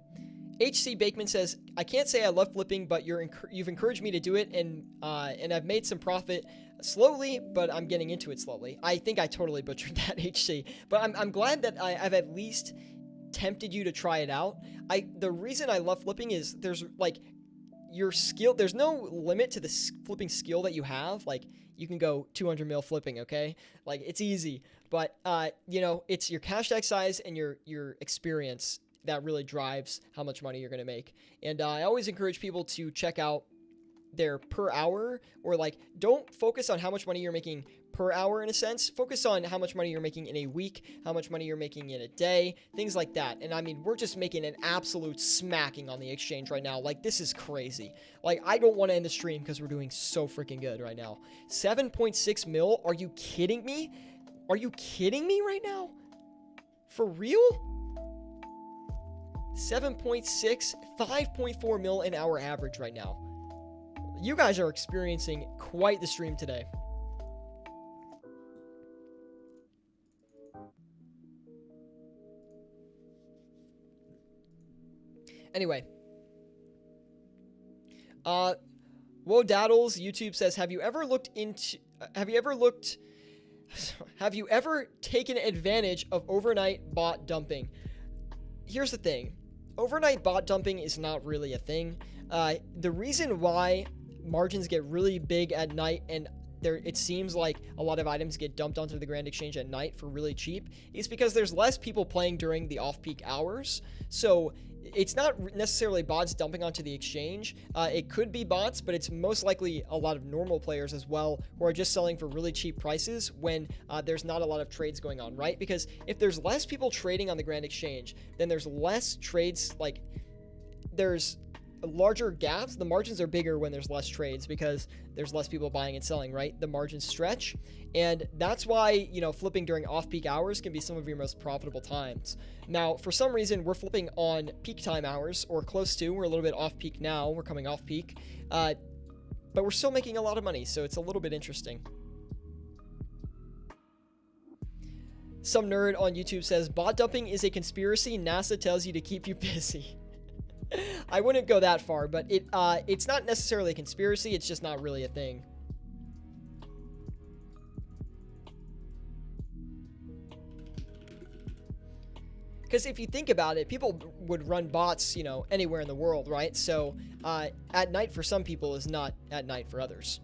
HC Bakeman says, I can't say I love flipping, but you've encouraged me to do it, and I've made some profit slowly, but I'm getting into it slowly. I think I totally butchered that, HC, but I'm glad that I've at least tempted you to try it out. The reason I love flipping is there's like your skill. There's no limit to the flipping skill that you have. Like you can go 200 mil flipping, okay? Like it's easy, but it's your cash deck size and your experience that really drives how much money you're going to make. And I always encourage people to check out their per hour, or like, don't focus on how much money you're making per hour in a sense. Focus on how much money you're making in a week, how much money you're making in a day, things like that. And I mean, we're just making an absolute smacking on the exchange right now. Like, this is crazy. Like, I don't want to end the stream because we're doing so freaking good right now. 7.6 mil? Are you kidding me? Are you kidding me right now? For real? 7.6, 5.4 mil an hour average right now. You guys are experiencing quite the stream today. Anyway. Wodaddles YouTube says, have you ever taken advantage of overnight bot dumping? Here's the thing. Overnight bot dumping is not really a thing. The reason why margins get really big at night and it seems like a lot of items get dumped onto the Grand Exchange at night for really cheap is because there's less people playing during the off-peak hours. So it's not necessarily bots dumping onto the exchange. It could be bots, but it's most likely a lot of normal players as well who are just selling for really cheap prices when there's not a lot of trades going on, right? Because if there's less people trading on the Grand Exchange, then there's less trades, like there's larger gaps, the margins are bigger when there's less trades because there's less people buying and selling, right? The margins stretch. And that's why, you know, flipping during off-peak hours can be some of your most profitable times. Now, for some reason, we're flipping on peak time hours or close to. We're a little bit off-peak now. We're coming off-peak. But we're still making a lot of money, so it's a little bit interesting. Some nerd on YouTube says, bot dumping is a conspiracy. NASA tells you to keep you busy. I wouldn't go that far, but it's not necessarily a conspiracy. It's just not really a thing. Because if you think about it, people would run bots, you know, anywhere in the world, right? So at night for some people is not at night for others.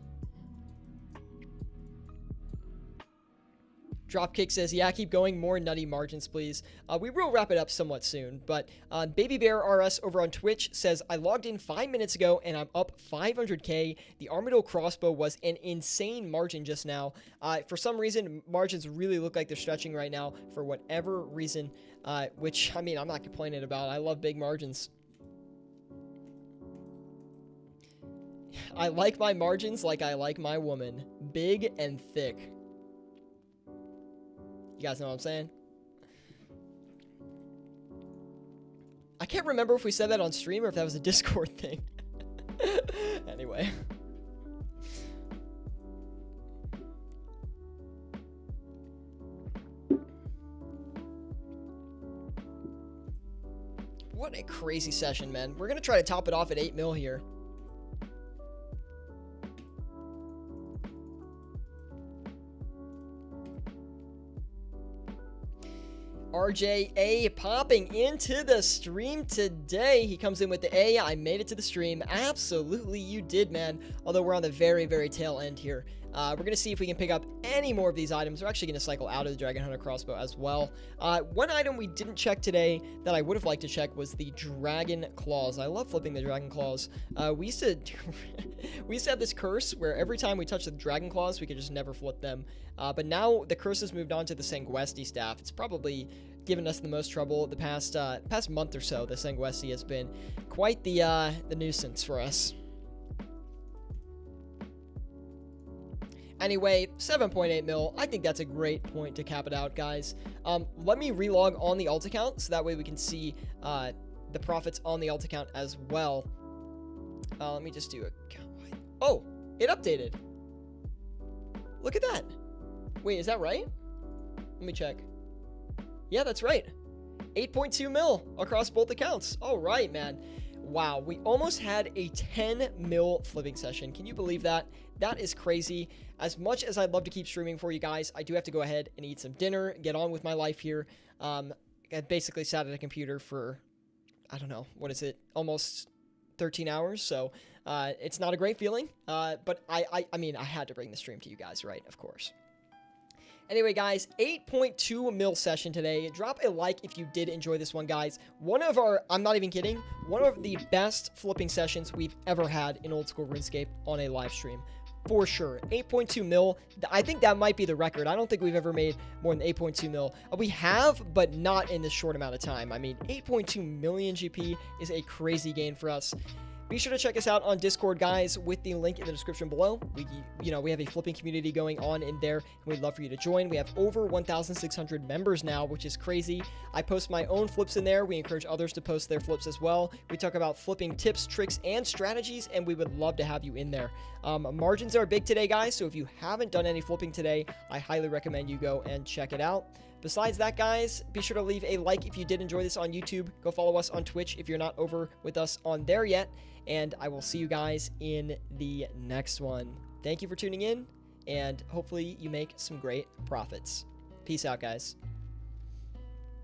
Dropkick says, yeah, keep going. More nutty margins, please. We will wrap it up somewhat soon, but Baby Bear RS over on Twitch says, I logged in 5 minutes ago and I'm up 500K. The Armadillo crossbow was an insane margin just now. For some reason, margins really look like they're stretching right now for whatever reason, which, I mean, I'm not complaining about. I love big margins. I like my margins like I like my woman. Big and thick. You guys know what I'm saying? I can't remember if we said that on stream or if that was a Discord thing. Anyway. What a crazy session, man. We're going to try to top it off at 8 mil here. RJA popping into the stream today. He comes in with the A. I made it to the stream. Absolutely, you did, man. Although we're on the very, very tail end here. We're going to see if we can pick up any more of these items. We're actually going to cycle out of the Dragon Hunter crossbow as well. One item we didn't check today that I would have liked to check was the Dragon Claws. I love flipping the Dragon Claws. We used to have this curse where every time we touch the Dragon Claws, we could just never flip them. But now the curse has moved on to the Sanguesti staff. It's probably given us the most trouble the past month or so. The Sanguesti has been quite the nuisance for us. Anyway, 7.8 mil. I think that's a great point to cap it out, guys. Let me relog on the alt account so that way we can see the profits on the alt account as well. Let me just do a count. Oh, it updated. Look at that. Wait, is that right? Let me check. Yeah, that's right. 8.2 mil across both accounts. All right, man. Wow, we almost had a 10 mil flipping session. Can you believe that? That is crazy. As much as I'd love to keep streaming for you guys, I do have to go ahead and eat some dinner, get on with my life here. I basically sat at a computer for, I don't know, what is it? Almost 13 hours. So it's not a great feeling. But I mean, I had to bring the stream to you guys, right? Of course. Anyway, guys, 8.2 mil session today. Drop a like if you did enjoy this one, guys. One of our, I'm not even kidding, one of the best flipping sessions we've ever had in old school RuneScape on a live stream. For sure. 8.2 mil. I think that might be the record. I don't think we've ever made more than 8.2 mil. We have, but not in this short amount of time. I mean, 8.2 million GP is a crazy gain for us. Be sure to check us out on Discord, guys, with the link in the description below. We have a flipping community going on in there, and we'd love for you to join. We have over 1,600 members now, which is crazy. I post my own flips in there. We encourage others to post their flips as well. We talk about flipping tips, tricks, and strategies, and we would love to have you in there. Margins are big today, guys, so if you haven't done any flipping today, I highly recommend you go and check it out. Besides that, guys, be sure to leave a like if you did enjoy this on YouTube. Go follow us on Twitch if you're not over with us on there yet. And I will see you guys in the next one. Thank you for tuning in, and hopefully you make some great profits. Peace out, guys.